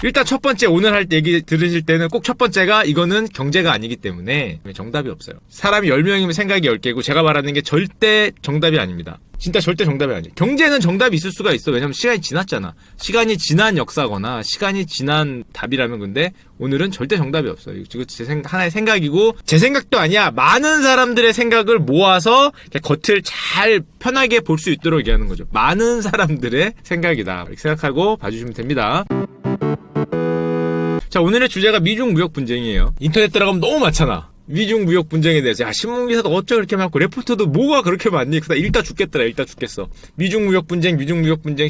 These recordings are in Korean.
일단 첫 번째 오늘 할 얘기 들으실 때는 꼭 첫 번째가 이거는 경제가 아니기 때문에 정답이 없어요. 사람이 10명이면 생각이 10개고 제가 말하는 게 절대 정답이 아닙니다. 진짜 절대 정답이 아니에요. 경제는 정답이 있을 수가 있어. 왜냐면 시간이 지났잖아. 시간이 지난 역사거나 시간이 지난 답이라면. 근데 오늘은 절대 정답이 없어요. 이거 하나의 생각이고 제 생각도 아니야. 많은 사람들의 생각을 모아서 겉을 잘 편하게 볼 수 있도록 얘기하는 거죠. 많은 사람들의 생각이다. 이렇게 생각하고 봐주시면 됩니다. 자, 오늘의 주제가 미중 무역 분쟁이에요. 인터넷 들어가면 너무 많잖아. 미중 무역 분쟁에 대해서. 야, 신문기사도 어쩌 그렇게 많고 레포터도 뭐가 그렇게 많니? 나 읽다 죽겠더라. 읽다 죽겠어. 미중 무역 분쟁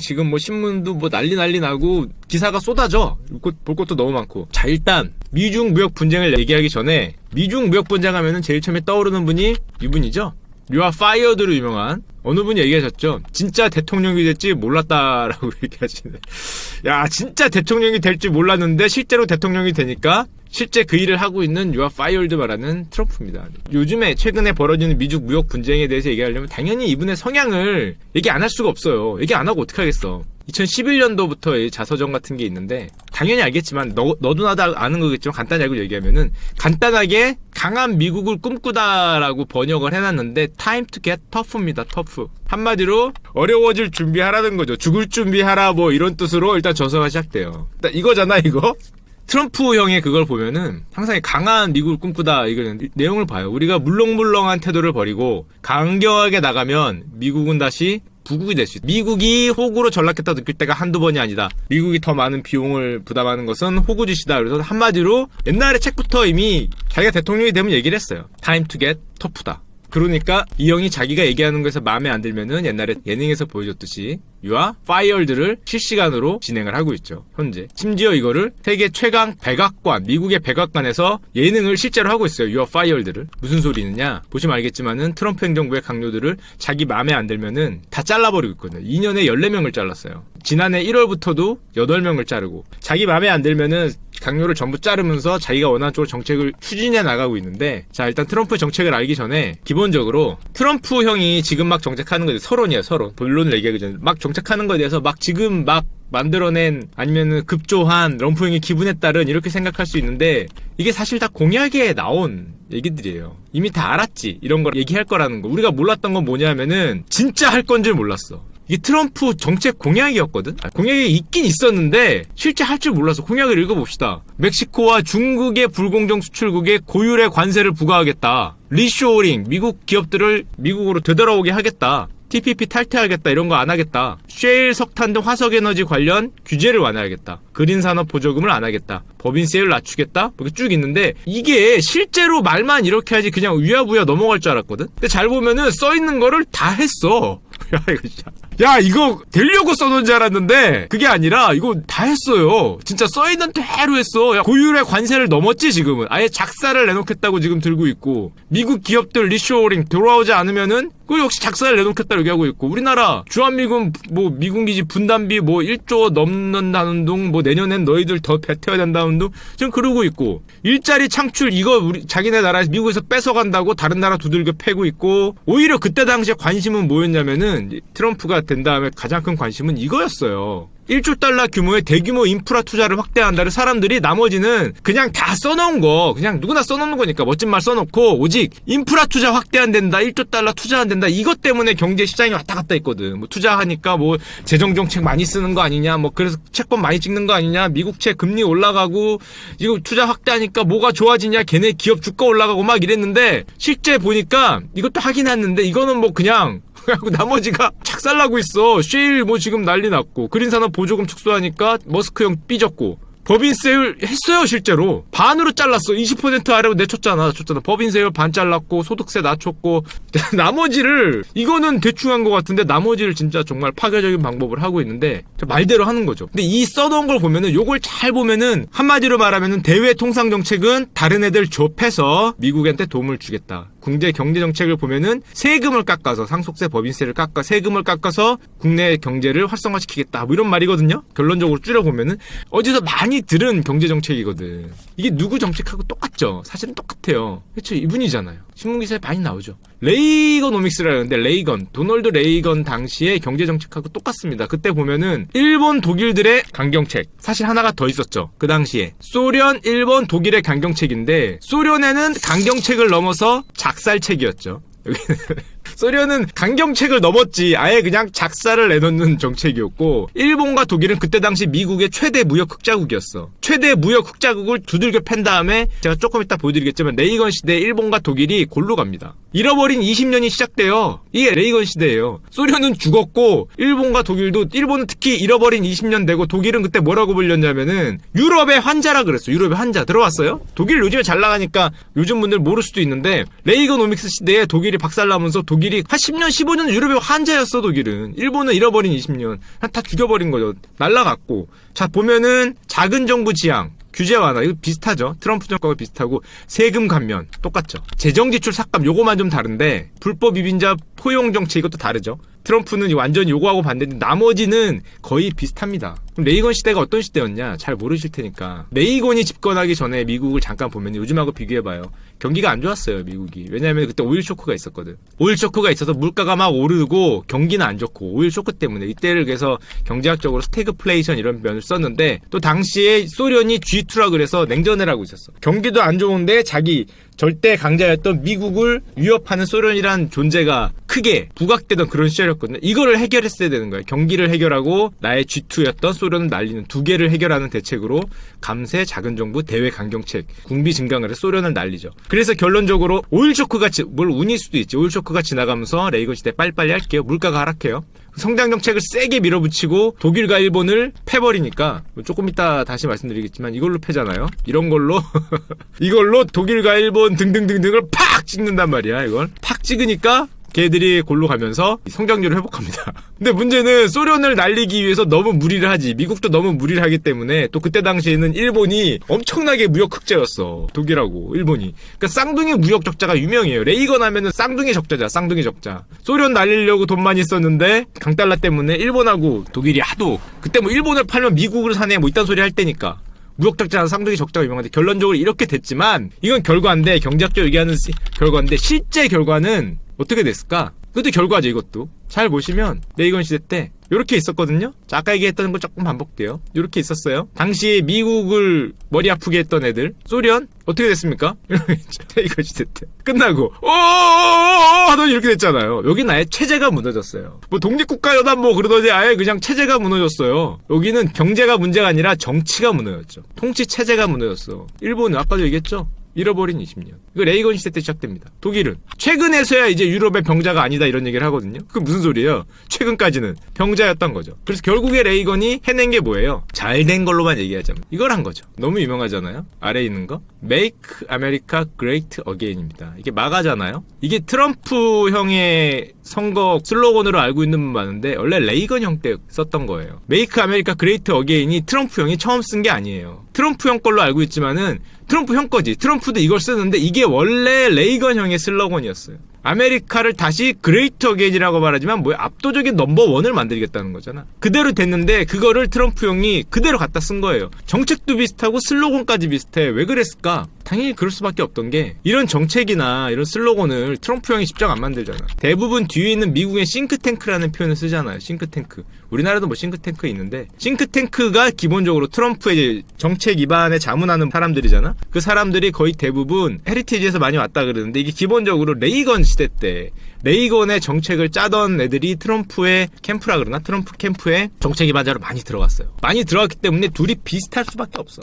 지금 뭐 신문도 뭐 난리 나고 기사가 쏟아져. 볼 것도 너무 많고. 자, 일단 미중 무역 분쟁을 얘기하기 전에 미중 무역 분쟁 하면은 제일 처음에 떠오르는 분이 이분이죠. You are fired로 유명한 어느 분이 얘기하셨죠. 진짜 대통령이 될지 몰랐다라고 얘기하시네. 야, 진짜 대통령이 될지 몰랐는데 실제로 대통령이 되니까 실제 그 일을 하고 있는 You are fired 말하는 트럼프입니다. 요즘에 최근에 벌어지는 미중 무역 분쟁에 대해서 얘기하려면 당연히 이분의 성향을 얘기 안 할 수가 없어요. 얘기 안 하고 어떡하겠어. 2011년도부터 자서전 같은 게 있는데 당연히 알겠지만 너도 나도 아는 거겠지만 간단히 알고 얘기하면은 간단하게 강한 미국을 꿈꾸다라고 번역을 해놨는데 Time to get tough입니다. tough. 한마디로 어려워질 준비하라는 거죠. 죽을 준비하라 뭐 이런 뜻으로 일단 저서가 시작돼요. 일단 이거잖아 이거. 트럼프 형의 그걸 보면은 항상 강한 미국을 꿈꾸다 이거는 내용을 봐요. 우리가 물렁물렁한 태도를 버리고 강경하게 나가면 미국은 다시 부국이 될 수 있다. 미국이 호구로 전락했다 느낄 때가 한두 번이 아니다. 미국이 더 많은 비용을 부담하는 것은 호구짓이다. 그래서 한마디로 옛날에 책부터 이미 자기가 대통령이 되면 얘기를 했어요. Time to get tough다. 그러니까 이 형이 자기가 얘기하는 거에서 마음에 안 들면은 옛날에 예능에서 보여줬듯이 You are fired를 실시간으로 진행을 하고 있죠. 현재. 심지어 이거를 세계 최강 백악관, 미국의 백악관에서 예능을 실제로 하고 있어요. You are fired를. 무슨 소리느냐? 보시면 알겠지만은 트럼프 행정부의 강요들을 자기 마음에 안 들면은 다 잘라버리고 있거든요. 2년에 14명을 잘랐어요. 지난해 1월부터도 8명을 자르고 자기 마음에 안 들면은 강요를 전부 자르면서 자기가 원하는 쪽으로 정책을 추진해 나가고 있는데 자, 일단 트럼프의 정책을 알기 전에 기본적으로 트럼프 형이 지금 막 정책하는 거에 대해서 서론이에요. 서론. 본론을 얘기하기 전에 막 정책하는 거에 대해서 막 지금 막 만들어낸 아니면은 급조한 럼프 형의 기분에 따른 이렇게 생각할 수 있는데 이게 사실 다 공약에 나온 얘기들이에요. 이미 다 알았지. 이런 걸 얘기할 거라는 거. 우리가 몰랐던 건 뭐냐면은 진짜 할 건 줄 몰랐어. 이게 트럼프 정책 공약이었거든? 공약이 있긴 있었는데 실제 할 줄 몰라서 공약을 읽어봅시다. 멕시코와 중국의 불공정 수출국에 고율의 관세를 부과하겠다. 리쇼어링, 미국 기업들을 미국으로 되돌아오게 하겠다. TPP 탈퇴하겠다. 이런 거 안 하겠다. 셰일, 석탄 등 화석에너지 관련 규제를 완화하겠다. 그린산업 보조금을 안 하겠다. 법인세를 낮추겠다. 이렇게 쭉 있는데 이게 실제로 말만 이렇게 하지 그냥 위야부야 넘어갈 줄 알았거든? 근데 잘 보면은 써있는 거를 다 했어. 야, 이거 진짜. 야, 이거 되려고 써놓은 줄 알았는데 그게 아니라 이거 다 했어요. 진짜 써있는 대로 했어. 야, 고율의 관세를 넘었지 지금은. 아예 작사를 내놓겠다고 지금 들고 있고 미국 기업들 리쇼어링 돌아오지 않으면은 그 역시 작사를 내놓겠다고 얘기하고 있고 우리나라 주한미군 뭐 미군기지 분담비 뭐 1조 넘는다는 둥 뭐 내년엔 너희들 더 배태워야 된다는 둥 지금 그러고 있고 일자리 창출 이거 우리 자기네 나라에서 미국에서 뺏어간다고 다른 나라 두들겨 패고 있고 오히려 그때 당시에 관심은 뭐였냐면은 트럼프가 된 다음에 가장 큰 관심은 이거였어요. 1조 달러 규모의 대규모 인프라 투자를 확대한다를 사람들이 나머지는 그냥 다 써놓은 거 그냥 누구나 써놓는 거니까 멋진 말 써놓고 오직 인프라 투자 확대 안 된다 1조 달러 투자 안 된다 이것 때문에 경제 시장이 왔다 갔다 했거든. 뭐 투자하니까 뭐 재정정책 많이 쓰는 거 아니냐 뭐 그래서 채권 많이 찍는 거 아니냐 미국채 금리 올라가고 이거 투자 확대하니까 뭐가 좋아지냐 걔네 기업 주가 올라가고 막 이랬는데 실제 보니까 이것도 하긴 했는데 이거는 뭐 그냥 하고 나머지가 착살나고 있어. 셰일 뭐 지금 난리 났고 그린산업 보조금 축소하니까 머스크 형 삐졌고 법인세율 했어요. 실제로 반으로 잘랐어. 20% 아래로 내쳤잖아. 법인세율 반 잘랐고 소득세 낮췄고 나머지를 이거는 대충 한 것 같은데 나머지를 진짜 정말 파괴적인 방법을 하고 있는데 말대로 하는 거죠. 근데 이 써놓은 걸 보면은 요걸 잘 보면은 한마디로 말하면은 대외 통상 정책은 다른 애들 좁혀서 미국한테 도움을 주겠다. 국제 경제 정책을 보면은 세금을 깎아서 상속세 법인세를 깎아 세금을 깎아서 국내 경제를 활성화시키겠다. 뭐 이런 말이거든요. 결론적으로 줄여보면은 어디서 많이 들은 경제 정책이거든. 이게 누구 정책하고 똑같죠. 사실은 똑같아요. 그렇죠. 이분이잖아요. 신문기사에 많이 나오죠. 레이거노믹스라는데 레이건, 도널드 레이건 당시의 경제정책하고 똑같습니다. 그때 보면은 일본, 독일들의 강경책 사실 하나가 더 있었죠. 그 당시에 소련, 일본, 독일의 강경책인데 소련에는 강경책을 넘어서 작살책이었죠. 소련은 강경책을 넘었지 아예 그냥 작살을 내놓는 정책이었고, 일본과 독일은 그때 당시 미국의 최대 무역 흑자국이었어. 최대 무역 흑자국을 두들겨 팬 다음에 제가 조금 이따 보여드리겠지만 레이건 시대에 일본과 독일이 골로 갑니다. 잃어버린 20년이 시작돼요. 이게 레이건 시대예요. 소련은 죽었고 일본과 독일도, 일본은 특히 잃어버린 20년 되고, 독일은 그때 뭐라고 불렸냐면은 유럽의 환자라 그랬어. 유럽의 환자. 들어봤어요? 독일 요즘에 잘 나가니까 요즘 분들 모를 수도 있는데 레이건오믹스 시대에 독일이 박살나면서 독일이 한 10년 15년 유럽의 환자였어. 독일은. 일본은 잃어버린 20년 다 죽여버린 거죠. 날라갔고. 자 보면은 작은 정부 지향, 규제 완화, 이거 비슷하죠. 트럼프 정권과 비슷하고, 세금 감면 똑같죠. 재정 지출 삭감 요거만 좀 다른데, 불법 이민자 포용 정책 이것도 다르죠. 트럼프는 완전히 요거하고 반대인데 나머지는 거의 비슷합니다. 그럼 레이건 시대가 어떤 시대였냐? 잘 모르실 테니까. 레이건이 집권하기 전에 미국을 잠깐 보면 요즘하고 비교해봐요. 경기가 안 좋았어요, 미국이. 왜냐하면 그때 오일 쇼크가 있었거든. 오일 쇼크가 있어서 물가가 막 오르고 경기는 안 좋고, 오일 쇼크 때문에 이때를 그래서 경제학적으로 스태그플레이션 이런 면을 썼는데, 또 당시에 소련이 G2라 그래서 냉전을 하고 있었어. 경기도 안 좋은데 자기 절대 강자였던 미국을 위협하는 소련이란 존재가 크게 부각되던 그런 시절이었거든요. 이거를 해결했어야 되는 거예요. 경기를 해결하고 나의 G2였던 소련을 날리는 두 개를 해결하는 대책으로 감세, 작은 정부, 대외 강경책, 군비 증강을 해서 소련을 날리죠. 그래서 결론적으로 오일 쇼크가, 뭘 운일 수도 있지. 오일 쇼크가 지나가면서 레이건 시대 빨리빨리 할게요. 물가가 하락해요. 성장 정책을 세게 밀어붙이고 독일과 일본을 패버리니까, 조금 이따 다시 말씀드리겠지만 이걸로 패잖아요. 이런 걸로 이걸로 독일과 일본 등등등등을 팍 찍는단 말이야. 이걸 팍 찍으니까 걔들이 골로 가면서 성장률을 회복합니다. 근데 문제는 소련을 날리기 위해서 너무 무리를 하지. 미국도 너무 무리를 하기 때문에, 또 그때 당시에는 일본이 엄청나게 무역 흑자였어. 독일하고 일본이. 그러니까 쌍둥이 무역 적자가 유명해요. 레이건 하면은 쌍둥이 적자자. 쌍둥이 적자. 소련 날리려고 돈 많이 썼는데 강달러 때문에 일본하고 독일이 하도, 그때 뭐 일본을 팔면 미국을 사네 뭐 이딴 소리 할 때니까 무역적자, 쌍둥이 적자가 유명한데, 결론적으로 이렇게 됐지만 이건 결과인데, 경제학적으로 얘기하는 결과인데 실제 결과는 어떻게 됐을까? 그것도 결과죠. 이것도 잘 보시면 레이건 시대 때 요렇게 있었거든요. 자, 아까 얘기했던 거 조금 반복돼요. 요렇게 있었어요. 당시에 미국을 머리 아프게 했던 애들, 소련 어떻게 됐습니까? 레이건 시대 때 끝나고 하더니 이렇게 됐잖아요. 여기는 아예 체제가 무너졌어요. 뭐 독립국가여단 뭐 그러더니 아예 그냥 체제가 무너졌어요. 여기는 경제가 문제가 아니라 정치가 무너졌죠. 통치 체제가 무너졌어. 일본은 아까도 얘기했죠. 잃어버린 20년. 이거 레이건 시대 때 시작됩니다. 독일은 최근에서야 이제 유럽의 병자가 아니다 이런 얘기를 하거든요. 그게 무슨 소리예요? 최근까지는 병자였던 거죠. 그래서 결국에 레이건이 해낸 게 뭐예요? 잘된 걸로만 얘기하자면 이걸 한 거죠. 너무 유명하잖아요. 아래에 있는 거 Make America Great Again입니다. 이게 마가잖아요. 이게 트럼프 형의 선거 슬로건으로 알고 있는 분 많은데 원래 레이건 형 때 썼던 거예요. Make America Great Again이 트럼프 형이 처음 쓴 게 아니에요. 트럼프 형 걸로 알고 있지만은 트럼프 형 거지. 트럼프도 이걸 쓰는데 이게 원래 레이건 형의 슬로건이었어요. 아메리카를 다시 그레이트 어게인이라고 말하지만 뭐야, 압도적인 넘버원을 만들겠다는 거잖아. 그대로 됐는데 그거를 트럼프 형이 그대로 갖다 쓴 거예요. 정책도 비슷하고 슬로건까지 비슷해. 왜 그랬을까? 당연히 그럴 수밖에 없던 게, 이런 정책이나 이런 슬로건을 트럼프 형이 직접 안 만들잖아. 대부분 뒤에 있는 미국의 싱크탱크라는 표현을 쓰잖아요. 싱크탱크. 우리나라도 뭐 싱크탱크 있는데, 싱크탱크가 기본적으로 트럼프의 정책 입안에 자문하는 사람들이잖아. 그 사람들이 거의 대부분 헤리티지에서 많이 왔다 그러는데, 이게 기본적으로 레이건 시대 때 레이건의 정책을 짜던 애들이 트럼프의 캠프라 그러나, 트럼프 캠프에 정책 입안자로 많이 들어갔어요. 많이 들어갔기 때문에 둘이 비슷할 수밖에 없어.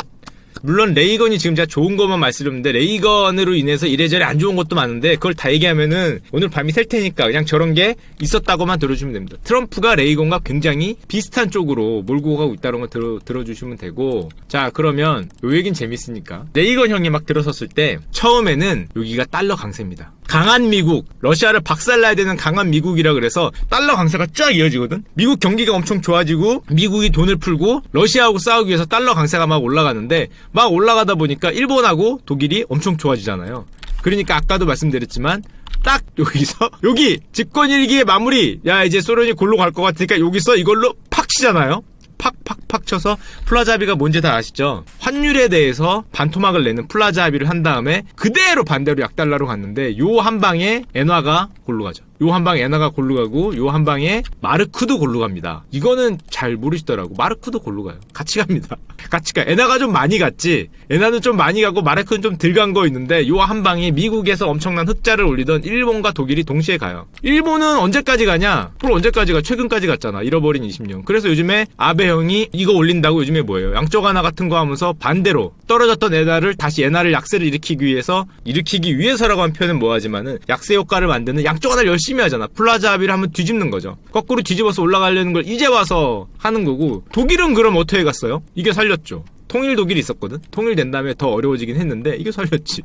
물론 레이건이 지금 제가 좋은 것만 말씀드렸는데, 레이건으로 인해서 이래저래 안 좋은 것도 많은데 그걸 다 얘기하면은 오늘 밤이 셀 테니까 그냥 저런 게 있었다고만 들어주시면 됩니다. 트럼프가 레이건과 굉장히 비슷한 쪽으로 몰고 가고 있다는 걸 들어주시면 되고, 자 그러면 요 얘긴 재밌으니까, 레이건 형이 막 들어섰을 때 처음에는 여기가 달러 강세입니다. 강한 미국, 러시아를 박살나야 되는 강한 미국이라 그래서 달러 강세가 쫙 이어지거든. 미국 경기가 엄청 좋아지고 미국이 돈을 풀고 러시아하고 싸우기 위해서 달러 강세가 막 올라가는데, 막 올라가다 보니까 일본하고 독일이 엄청 좋아지잖아요. 그러니까 아까도 말씀드렸지만 딱 여기서 여기 집권 1기의 마무리, 야 이제 소련이 골로 갈 것 같으니까 여기서 이걸로 팍 치잖아요. 팍 팍팍 쳐서 플라자 합의가 뭔지 다 아시죠? 환율에 대해서 반토막을 내는 플라자 합의를 한 다음에 그대로 반대로 약달러로 갔는데 요 한 방에 엔화가 골로 가죠. 요 한 방에 엔화가 골로 가고 요 한 방에 마르크도 골로 갑니다. 이거는 잘 모르시더라고. 마르크도 골로 가요. 같이 갑니다. 같이 가. 엔화가 좀 많이 갔지. 엔화는 좀 많이 가고 마르크는 좀 덜 간 거 있는데 요 한 방에 미국에서 엄청난 흑자를 올리던 일본과 독일이 동시에 가요. 일본은 언제까지 가냐? 뭘 언제까지 가? 최근까지 갔잖아. 잃어버린 20년. 그래서 요즘에 아베 형이 이거 올린다고 요즘에 뭐예요? 양쪽 하나 같은 거 하면서 반대로 떨어졌던 엔화를 다시 엔화를 약세를 일으키기 위해서라고 하는 표현은 뭐하지만은 약세 효과를 만드는 양쪽 하나를 열심히 하잖아. 플라자 합의를 한번 뒤집는 거죠. 거꾸로 뒤집어서 올라가려는 걸 이제 와서 하는 거고 독일은 그럼 어떻게 갔어요? 이게 살렸죠. 통일 독일이 있었거든. 통일된 다음에 더 어려워지긴 했는데 이게 살렸지.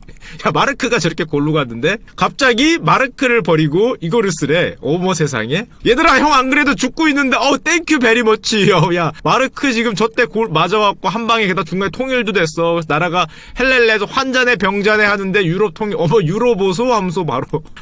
야 마르크가 저렇게 골로 갔는데 갑자기 마르크를 버리고 이거를 쓰래. 어머 세상에. 얘들아 형 안 그래도 죽고 있는데 땡큐 베리 머치. 야 마르크 지금 저때 골 맞아갖고 한 방에 게다가 중간에 통일도 됐어. 나라가 헬렐레에서 환자네 병자네 하는데 유럽 통일 유로 보소 하면서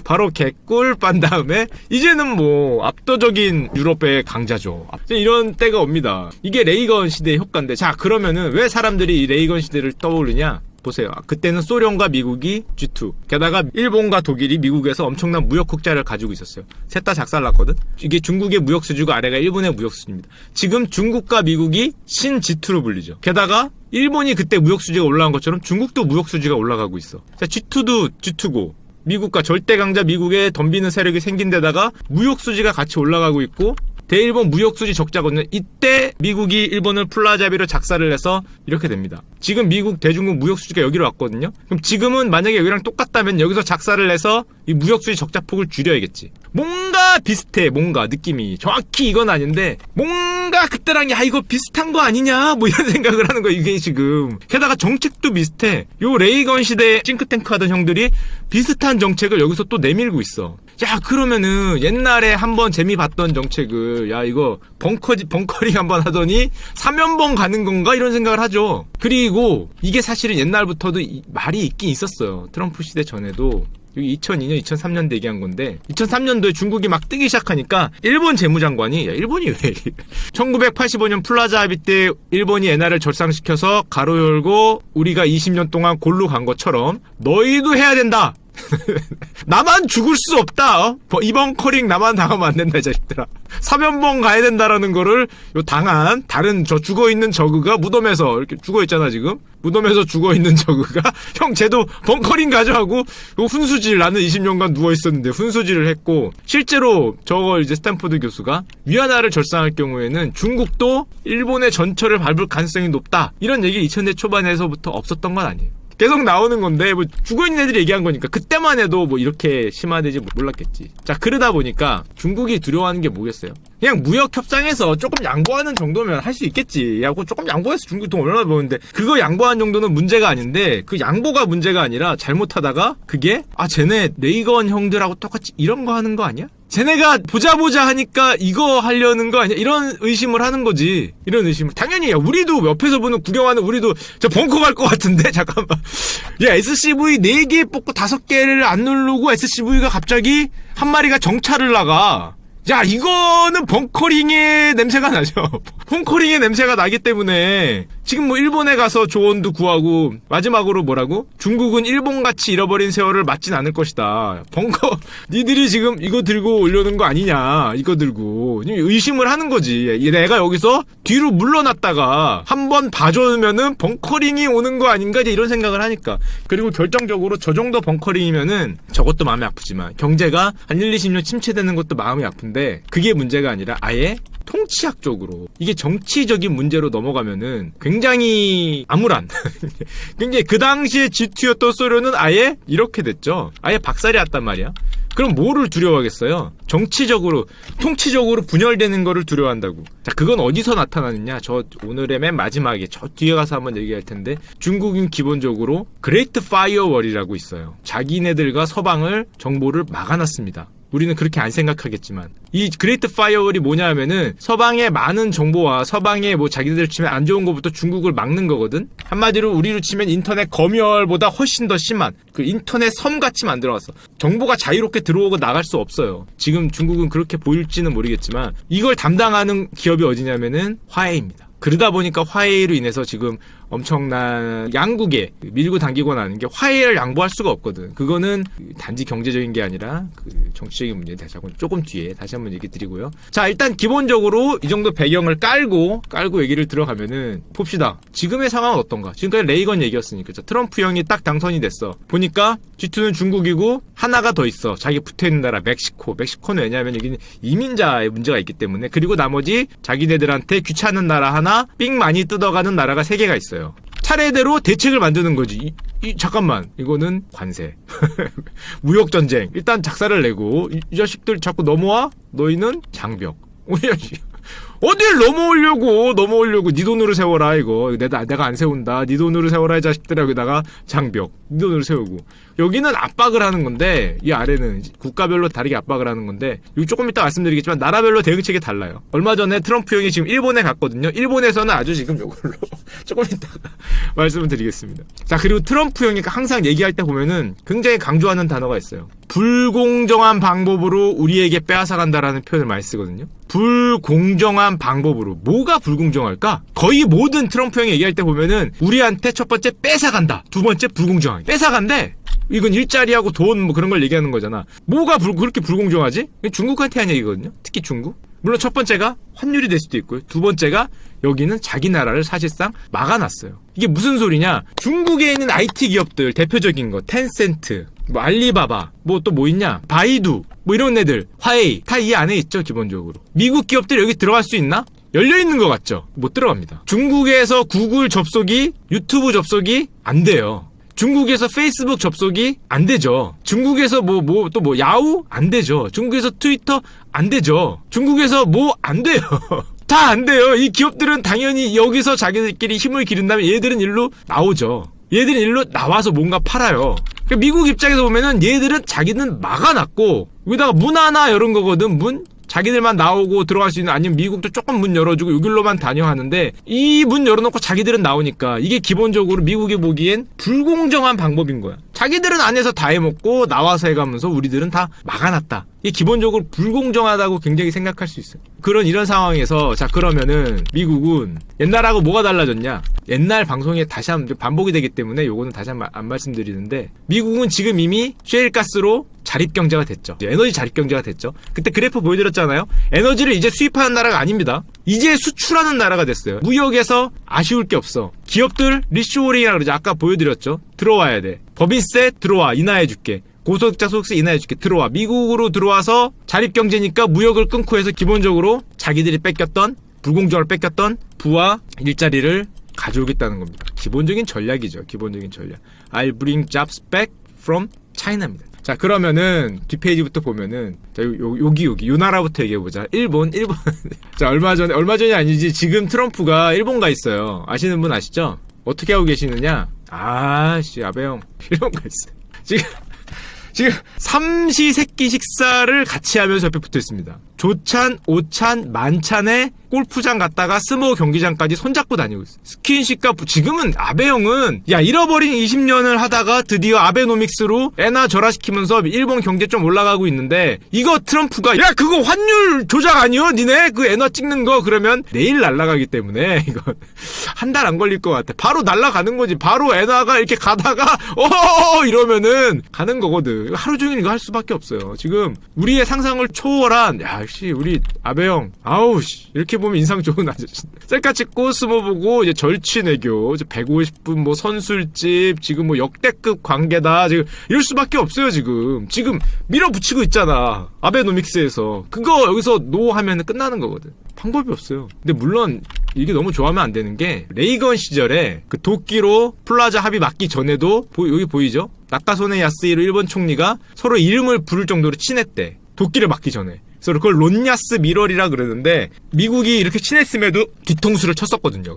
바로 개꿀 빤 다음에 이제는 뭐 압도적인 유럽의 강자죠. 이런 때가 옵니다. 이게 레이건 시대의 효과인데 자 그러면은 왜 사람들이 이 레이건 시대를 떠오르냐? 보세요. 그때는 소련과 미국이 G2 게다가 일본과 독일이 미국에서 엄청난 무역 흑자를 가지고 있었어요. 셋 다 작살났거든. 이게 중국의 무역 수지고 아래가 일본의 무역 수지입니다. 지금 중국과 미국이 신 G2로 불리죠. 게다가 일본이 그때 무역 수지가 올라간 것처럼 중국도 무역 수지가 올라가고 있어. 자, G2도 G2고 미국과 절대 강자 미국에 덤비는 세력이 생긴 데다가 무역 수지가 같이 올라가고 있고 대일본 무역수지 적자거든요. 이때 미국이 일본을 플라자 합의로 작사를 해서 이렇게 됩니다. 지금 미국 대중국 무역수지가 여기로 왔거든요. 그럼 지금은 만약에 여기랑 똑같다면 여기서 작사를 해서 이 무역수지 적자폭을 줄여야겠지. 뭔가 비슷해. 뭔가 느낌이 정확히 이건 아닌데 뭔가 그때랑 야 이거 비슷한 거 아니냐 뭐 이런 생각을 하는 거야 이게 지금. 게다가 정책도 비슷해. 요 레이건 시대에 싱크탱크 하던 형들이 비슷한 정책을 여기서 또 내밀고 있어. 야 그러면은 옛날에 한번 재미 봤던 정책을 야 이거 벙커링 한번 하더니 3연봉 가는 건가 이런 생각을 하죠. 그리고 이게 사실은 옛날부터도 말이 있긴 있었어요. 트럼프 시대 전에도. 여기 2002년, 2003년도 얘기한 건데 2003년도에 중국이 막 뜨기 시작하니까 일본 재무장관이 야 일본이 왜 1985년 플라자 합의 때 일본이 엔화를 절상시켜서 가로 열고 우리가 20년 동안 골로 간 것처럼 너희도 해야 된다. 나만 죽을 수 없다. 이번 커링 나만 당하면 안 된다 이 자식들아. 3연봉 가야 된다라는 거를 요 당한 다른 저 죽어있는 저그가 무덤에서 이렇게 죽어있잖아 지금. 무덤에서 죽어있는 저그가 형 쟤도 벙커링 가져가고 훈수질 나는 20년간 누워있었는데 훈수질을 했고 실제로 저걸 이제 스탠포드 교수가 위안화를 절상할 경우에는 중국도 일본의 전철을 밟을 가능성이 높다 이런 얘기 2000년 초반에서부터 없었던 건 아니에요. 계속 나오는 건데 뭐 죽어있는 애들이 얘기한 거니까 그때만 해도 뭐 이렇게 심화되지 몰랐겠지. 자 그러다 보니까 중국이 두려워하는 게 뭐겠어요? 그냥 무역 협상에서 조금 양보하는 정도면 할 수 있겠지. 야, 조금 양보해서 중국 돈 얼마나 버는데 그거 양보한 정도는 문제가 아닌데 그 양보가 문제가 아니라 잘못하다가 그게 쟤네 레이건 형들하고 똑같이 이런 거 하는 거 아니야? 쟤네가 보자 하니까 이거 하려는 거 아니야? 이런 의심을 하는 거지. 이런 의심을. 당연히, 야, 우리도 옆에서 보는, 구경하는 우리도 저 벙커 갈 것 같은데? 잠깐만. 야, SCV 4개 뽑고 5개를 안 누르고 SCV가 갑자기 한 마리가 정찰을 나가. 야, 이거는 벙커링의 냄새가 나죠. 벙커링의 냄새가 나기 때문에 지금 뭐 일본에 가서 조언도 구하고 마지막으로 뭐라고? 중국은 일본같이 잃어버린 세월을 맞진 않을 것이다. 벙커 니들이 지금 이거 들고 오려는 거 아니냐. 이거 들고 의심을 하는 거지. 내가 여기서 뒤로 물러났다가 한번 봐주면은 벙커링이 오는 거 아닌가 이제 이런 생각을 하니까. 그리고 결정적으로 저 정도 벙커링이면은 저것도 마음이 아프지만 경제가 한 1, 20년 침체되는 것도 마음이 아픈데 그게 문제가 아니라 아예 통치학적으로 이게 정치적인 문제로 넘어가면은 굉장히 암울한 굉장히 그 당시에 G2였던 소련은 아예 이렇게 됐죠. 아예 박살이 났단 말이야. 그럼 뭐를 두려워하겠어요? 정치적으로 통치적으로 분열되는 거를 두려워한다고. 자 그건 어디서 나타나느냐. 저 오늘의 맨 마지막에 저 뒤에 가서 한번 얘기할 텐데 중국은 기본적으로 그레이트 파이어월이라고 있어요. 자기네들과 서방을 정보를 막아놨습니다. 우리는 그렇게 안 생각하겠지만 이 그레이트 파이어월이 뭐냐 하면은 서방의 많은 정보와 서방의 뭐 자기들 치면 안 좋은 것부터 중국을 막는 거거든. 한마디로 우리로 치면 인터넷 검열보다 훨씬 더 심한 그 인터넷 섬같이 만들어놨어. 정보가 자유롭게 들어오고 나갈 수 없어요. 지금 중국은 그렇게 보일지는 모르겠지만 이걸 담당하는 기업이 어디냐면은 화해입니다. 그러다 보니까 화해로 인해서 지금 엄청난 양국에 밀고 당기고 나는 게 화해를 양보할 수가 없거든. 그거는 단지 경제적인 게 아니라 그 정치적인 문제. 다시 한번 조금 뒤에 다시 한번 얘기 드리고요. 자, 일단 기본적으로 이 정도 배경을 깔고 얘기를 들어가면은 봅시다. 지금의 상황은 어떤가? 지금까지 레이건 얘기였으니까. 자, 트럼프 형이 딱 당선이 됐어. 보니까 G2는 중국이고 하나가 더 있어. 자기 붙어있는 나라 멕시코. 멕시코는 왜냐하면 여기는 이민자의 문제가 있기 때문에. 그리고 나머지 자기네들한테 귀찮은 나라 하나 삥 많이 뜯어가는 나라가 3개가 있어요. 차례대로 대책을 만드는 거지. 잠깐만, 이거는 관세 무역전쟁. 일단 작사를 내고 이 자식들 자꾸 넘어와? 너희는 장벽. 어딜 넘어오려고 네 돈으로 세워라. 이거 내가 안 세운다. 네 돈으로 세워라 이 자식들아. 여기다가 장벽 네 돈으로 세우고. 여기는 압박을 하는 건데 이 아래는 국가별로 다르게 압박을 하는 건데, 여기 조금 이따 말씀드리겠지만 나라별로 대응책이 달라요. 얼마 전에 트럼프 형이 지금 일본에 갔거든요. 일본에서는 아주 지금 요걸로 조금 이따가 말씀을 드리겠습니다. 자, 그리고 트럼프 형이 항상 얘기할 때 보면은 굉장히 강조하는 단어가 있어요. 불공정한 방법으로 우리에게 빼앗아간다라는 표현을 많이 쓰거든요. 불공정한 방법으로. 뭐가 불공정할까? 거의 모든 트럼프 형이 얘기할 때 보면은 우리한테 첫 번째 뺏어간다, 두 번째 불공정하게 뺏어간대. 이건 일자리하고 돈 뭐 그런 걸 얘기하는 거잖아. 뭐가 그렇게 불공정하지? 중국한테 한 얘기거든요. 특히 중국. 물론 첫 번째가 환율이 될 수도 있고요. 두 번째가 여기는 자기 나라를 사실상 막아놨어요. 이게 무슨 소리냐? 중국에 있는 IT 기업들 대표적인 거 텐센트, 뭐 알리바바, 뭐 또 뭐 있냐? 바이두, 뭐 이런 애들, 화웨이 다 이 안에 있죠. 기본적으로. 미국 기업들 여기 들어갈 수 있나? 열려있는 것 같죠? 못 들어갑니다. 중국에서 구글 접속이, 유튜브 접속이 안 돼요. 중국에서 페이스북 접속이 안 되죠. 중국에서 또 야후? 안 되죠. 중국에서 트위터? 안 되죠. 중국에서 뭐 안 돼요. 다 안 돼요. 이 기업들은 당연히 여기서 자기들끼리 힘을 기른다면 얘들은 일로 나오죠. 얘들은 일로 나와서 뭔가 팔아요. 그러니까 미국 입장에서 보면은 얘들은 자기는 막아놨고, 여기다가 문 하나 열은 거거든. 문? 자기들만 나오고 들어갈 수 있는, 아니면 미국도 조금 문 열어주고 여길로만 다녀 하는데, 이 문 열어놓고 자기들은 나오니까 이게 기본적으로 미국이 보기엔 불공정한 방법인 거야. 자기들은 안에서 다 해먹고 나와서 해가면서 우리들은 다 막아놨다. 이게 기본적으로 불공정하다고 굉장히 생각할 수 있어요. 이런 상황에서, 자, 그러면은 미국은 옛날하고 뭐가 달라졌냐? 옛날 방송에 다시 한번 반복이 되기 때문에 요거는 다시 한번 안 말씀드리는데, 미국은 지금 이미 셰일가스로 자립경제가 됐죠. 에너지 자립경제가 됐죠. 그때 그래프 보여드렸잖아요. 에너지를 이제 수입하는 나라가 아닙니다. 이제 수출하는 나라가 됐어요. 무역에서 아쉬울 게 없어. 기업들 리쇼어링이라 그러죠. 아까 보여드렸죠. 들어와야 돼. 법인세 들어와, 인하해줄게. 고소득자 소득세 인하해줄게. 들어와. 미국으로 들어와서 자립경제니까 무역을 끊고 해서 기본적으로 자기들이 뺏겼던, 불공정을 뺏겼던 부와 일자리를 가져오겠다는 겁니다. 기본적인 전략이죠. 기본적인 전략. I'll bring jobs back from China입니다. 자, 그러면은 뒷페이지부터 보면은, 자, 여기 요 나라부터 얘기해보자. 일본. 자, 얼마 전이 아니지, 지금 트럼프가 일본 가 있어요. 아시는 분 아시죠? 어떻게 하고 계시느냐? 아베 형 일본 가 있어요. 지금 삼시세끼 식사를 같이 하면서 옆에 붙어 있습니다. 조찬, 오찬, 만찬에 골프장 갔다가 스모 경기장까지 손잡고 다니고 있어요. 스킨십과 지금은 아베 형은 잃어버린 20년을 하다가 드디어 아베노믹스로 엔화 절하시키면서 일본 경제 좀 올라가고 있는데, 이거 트럼프가 그거 환율 조작 아니요? 니네 그 엔화 찍는 거 그러면 내일 날아가기 때문에 이거 한 달 안 걸릴 것 같아. 바로 날아가는 거지. 바로 엔화가 이렇게 가다가 이러면은 가는 거거든. 하루 종일 이거 할 수밖에 없어요. 지금 우리의 상상을 초월한, 역시 우리 아베 형, 이렇게 보면 인상 좋은 아저씨. 셀카 찍고 스모 보고 이제 절친애교, 이제 150분 뭐 선술집, 지금 뭐 역대급 관계다. 지금 이럴 수밖에 없어요. 지금 밀어붙이고 있잖아. 아베노믹스에서. 그거 여기서 노 하면 끝나는 거거든. 방법이 없어요. 근데 물론 이게 너무 좋아하면 안 되는 게, 레이건 시절에 그 도끼로 플라자 합의 맞기 전에도 여기 보이죠? 나카소네 야스히로 일본 총리가 서로 이름을 부를 정도로 친했대. 도끼를 맞기 전에. 그래서 그걸 론야스 미럴이라 그러는데, 미국이 이렇게 친했음에도 뒤통수를 쳤었거든요.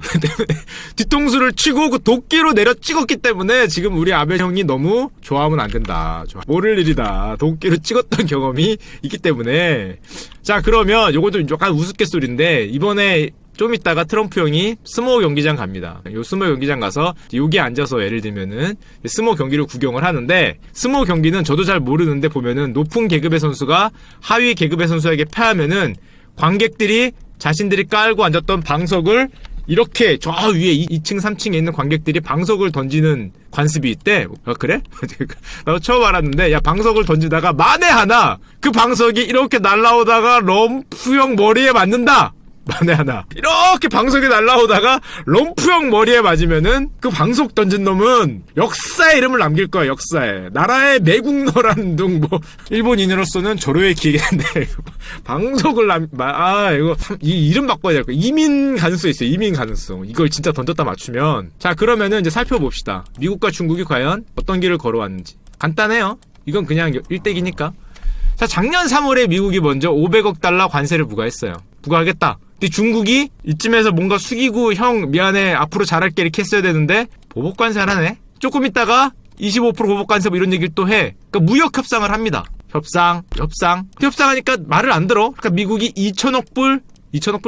뒤통수를 치고 그 도끼로 내려 찍었기 때문에 지금 우리 아베 형이 너무 좋아하면 안 된다. 모를 일이다. 도끼로 찍었던 경험이 있기 때문에. 자, 그러면 요것도 약간 우스갯소리인데, 이번에 좀 이따가 트럼프 형이 스모 경기장 갑니다. 요 스모 경기장 가서 여기 앉아서 예를 들면은 스모 경기를 구경을 하는데, 스모 경기는 저도 잘 모르는데 보면은 높은 계급의 선수가 하위 계급의 선수에게 패하면은 관객들이 자신들이 깔고 앉았던 방석을 이렇게 저 위에 2층 3층에 있는 관객들이 방석을 던지는 관습이 있대. 그래? 나도 처음 알았는데, 야, 방석을 던지다가 만에 하나 그 방석이 이렇게 날라오다가 럼프형 머리에 맞는다. 만에 하나 이렇게 방석이 날라오다가 럼프형 머리에 맞으면은 그 방석 던진 놈은 역사의 이름을 남길 거야. 역사에. 나라의 매국노라는 둥 뭐 일본인으로서는 조로의 기회인데 방석을 이거 이 이름 바꿔야 될 거야. 이민 가능성 있어요. 이민 가능성. 이걸 진짜 던졌다 맞추면. 자, 그러면은 이제 살펴봅시다. 미국과 중국이 과연 어떤 길을 걸어왔는지. 간단해요. 이건 그냥 1대1이니까. 자, 작년 3월에 미국이 먼저 500억 달러 관세를 부과했어요. 부과하겠다. 근데 중국이 이쯤에서 뭔가 숙이고 형 미안해 앞으로 잘할게 이렇게 했어야 되는데 보복관세를 하네. 조금 있다가 25% 보복관세 뭐 이런 얘기를 또 해. 그러니까 무역 협상을 합니다. 협상하니까 말을 안 들어. 그러니까 미국이 2천억 불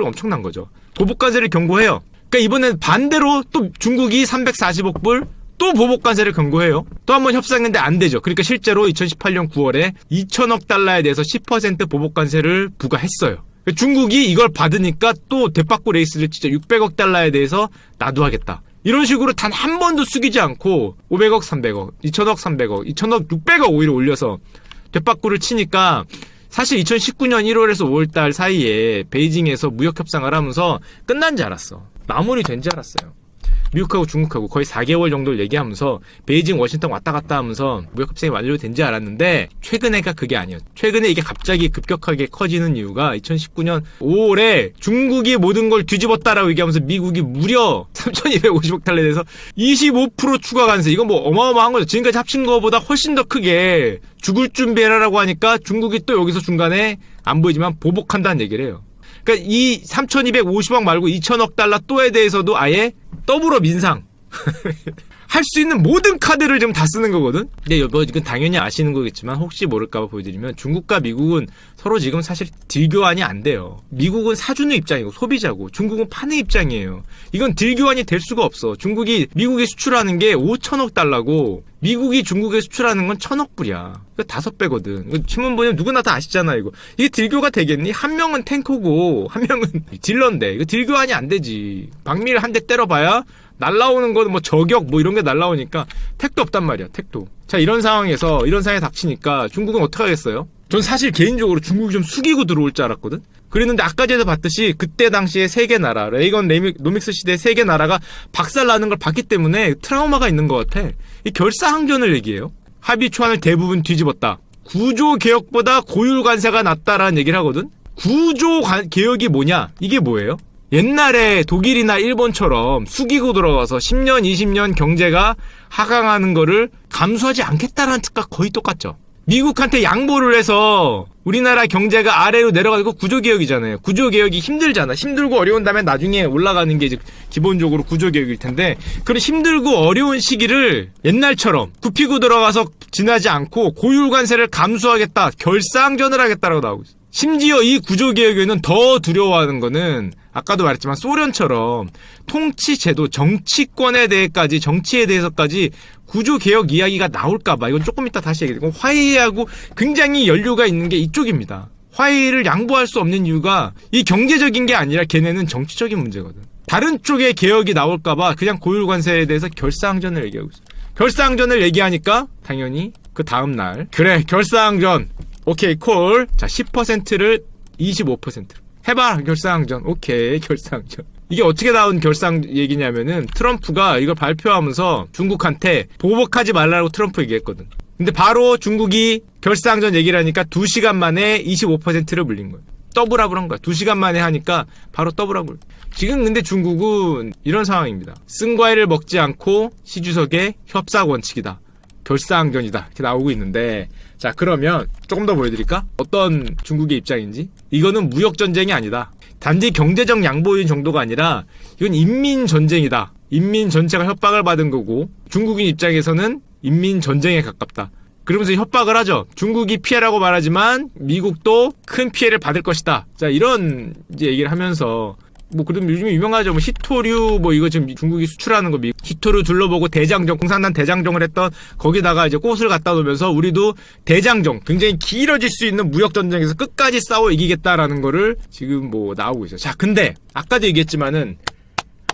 엄청난 거죠. 보복관세를 경고해요. 그러니까 이번엔 반대로 또 중국이 340억 불 또 보복관세를 경고해요. 또 한 번 협상했는데 안 되죠. 그러니까 실제로 2018년 9월에 2천억 달러에 대해서 10% 보복관세를 부과했어요. 중국이 이걸 받으니까 또 대빠꾸 레이스를 진짜 600억 달러에 대해서 나도 하겠다. 이런 식으로 단 한 번도 숙이지 않고 500억, 300억, 2천억, 300억, 2천억, 600억 오히려 올려서 대빠꾸를 치니까 사실 2019년 1월에서 5월달 사이에 베이징에서 무역 협상을 하면서 끝난 줄 알았어. 마무리된 줄 알았어요. 미국하고 중국하고 거의 4개월 정도를 얘기하면서 베이징, 워싱턴 왔다 갔다 하면서 무역 협상이 완료된 줄 알았는데 최근에가 그게 아니었죠. 최근에 이게 갑자기 급격하게 커지는 이유가 2019년 5월에 중국이 모든 걸 뒤집었다라고 얘기하면서 미국이 무려 3,250억 달러에 대해서 25% 추가 관세. 이건 뭐 어마어마한 거죠. 지금까지 합친 거보다 훨씬 더 크게 죽을 준비해라라고 하니까 중국이 또 여기서 중간에 안 보이지만 보복한다는 얘기를 해요. 그러니까 이 3,250억 말고 2천억 달러 또에 대해서도 아예 더불어 민상 할 수 있는 모든 카드를 지금 다 쓰는 거거든. 근데 이건 당연히 아시는 거겠지만 혹시 모를까봐 보여드리면 중국과 미국은 서로 지금 사실 딜 교환이 안 돼요. 미국은 사주는 입장이고 소비자고 중국은 파는 입장이에요. 이건 딜 교환이 될 수가 없어. 중국이 미국에 수출하는 게 5천억 달러고 미국이 중국에 수출하는 건 1,000억 불이야. 그러니까 5배거든. 신문 보면 누구나 다 아시잖아 이거. 이게 딜교가 되겠니? 한 명은 탱커고 한 명은 딜러인데 이거 딜 교환이 안 되지. 박미를 한 대 때려봐야 날라오는 거는 뭐 저격 뭐 이런 게 날라오니까 택도 없단 말이야. 택도. 자, 이런 상황에 닥치니까 중국은 어떻게 하겠어요? 전 사실 개인적으로 중국이 좀 숙이고 들어올 줄 알았거든. 그랬는데 아까 전에 봤듯이 그때 당시에 세계 나라 레이건 노믹스 시대 세계 나라가 박살나는 걸 봤기 때문에 트라우마가 있는 것 같아. 이 결사항전을 얘기해요. 합의 초안을 대부분 뒤집었다. 구조 개혁보다 고율 관세가 낫다라는 얘기를 하거든. 구조 개혁이 뭐냐? 이게 뭐예요? 옛날에 독일이나 일본처럼 숙이고 들어가서 10년, 20년 경제가 하강하는 거를 감수하지 않겠다라는 뜻과 거의 똑같죠. 미국한테 양보를 해서 우리나라 경제가 아래로 내려가고 구조개혁이잖아요. 구조개혁이 힘들잖아. 힘들고 어려운 다음에 나중에 올라가는 게 이제 기본적으로 구조개혁일 텐데 그런 힘들고 어려운 시기를 옛날처럼 굽히고 들어가서 지나지 않고 고율관세를 감수하겠다. 결사항전을 하겠다라고 나오고 있어요. 심지어 이 구조개혁에는 더 두려워하는 거는 아까도 말했지만 소련처럼 통치제도, 정치권에 대해까지 정치에 대해서까지 구조개혁 이야기가 나올까봐 이건 조금 이따 다시 얘기해요. 화해하고 굉장히 연류가 있는 게 이쪽입니다. 화해를 양보할 수 없는 이유가 이 경제적인 게 아니라 걔네는 정치적인 문제거든. 다른 쪽에 개혁이 나올까봐 그냥 고율관세에 대해서 결사항전을 얘기하고 있어요. 결사항전을 얘기하니까 당연히 그 다음날 그래 결사항전 오케이 콜. 자 10%를 25%로 해봐 결사항전. 오케이 결사항전. 이게 어떻게 나온 결상 얘기냐면은 트럼프가 이걸 발표하면서 중국한테 보복하지 말라고 트럼프 얘기했거든. 근데 바로 중국이 결사항전 얘기를 하니까 2시간 만에 25%를 물린 거예요. 더블업을 한 거야. 2시간 만에 하니까 바로 더블업을. 지금 근데 중국은 이런 상황입니다. 쓴과일을 먹지 않고 시주석의 협상 원칙이다. 결사항전이다. 이렇게 나오고 있는데 자 그러면 조금 더 보여드릴까? 어떤 중국의 입장인지. 이거는 무역전쟁이 아니다. 단지 경제적 양보인 정도가 아니라 이건 인민전쟁이다. 인민 전체가 협박을 받은 거고 중국인 입장에서는 인민전쟁에 가깝다. 그러면서 협박을 하죠. 중국이 피해라고 말하지만 미국도 큰 피해를 받을 것이다. 자 이런 이제 얘기를 하면서 뭐 그럼 요즘에 유명하죠. 뭐 히토류 뭐 이거 지금 중국이 수출하는 거 히토류 둘러보고 대장정 공산당 대장정을 했던 거기다가 이제 꽃을 갖다 놓으면서 우리도 대장정 굉장히 길어질 수 있는 무역 전쟁에서 끝까지 싸워 이기겠다라는 거를 지금 뭐 나오고 있어요. 자 근데 아까도 얘기했지만은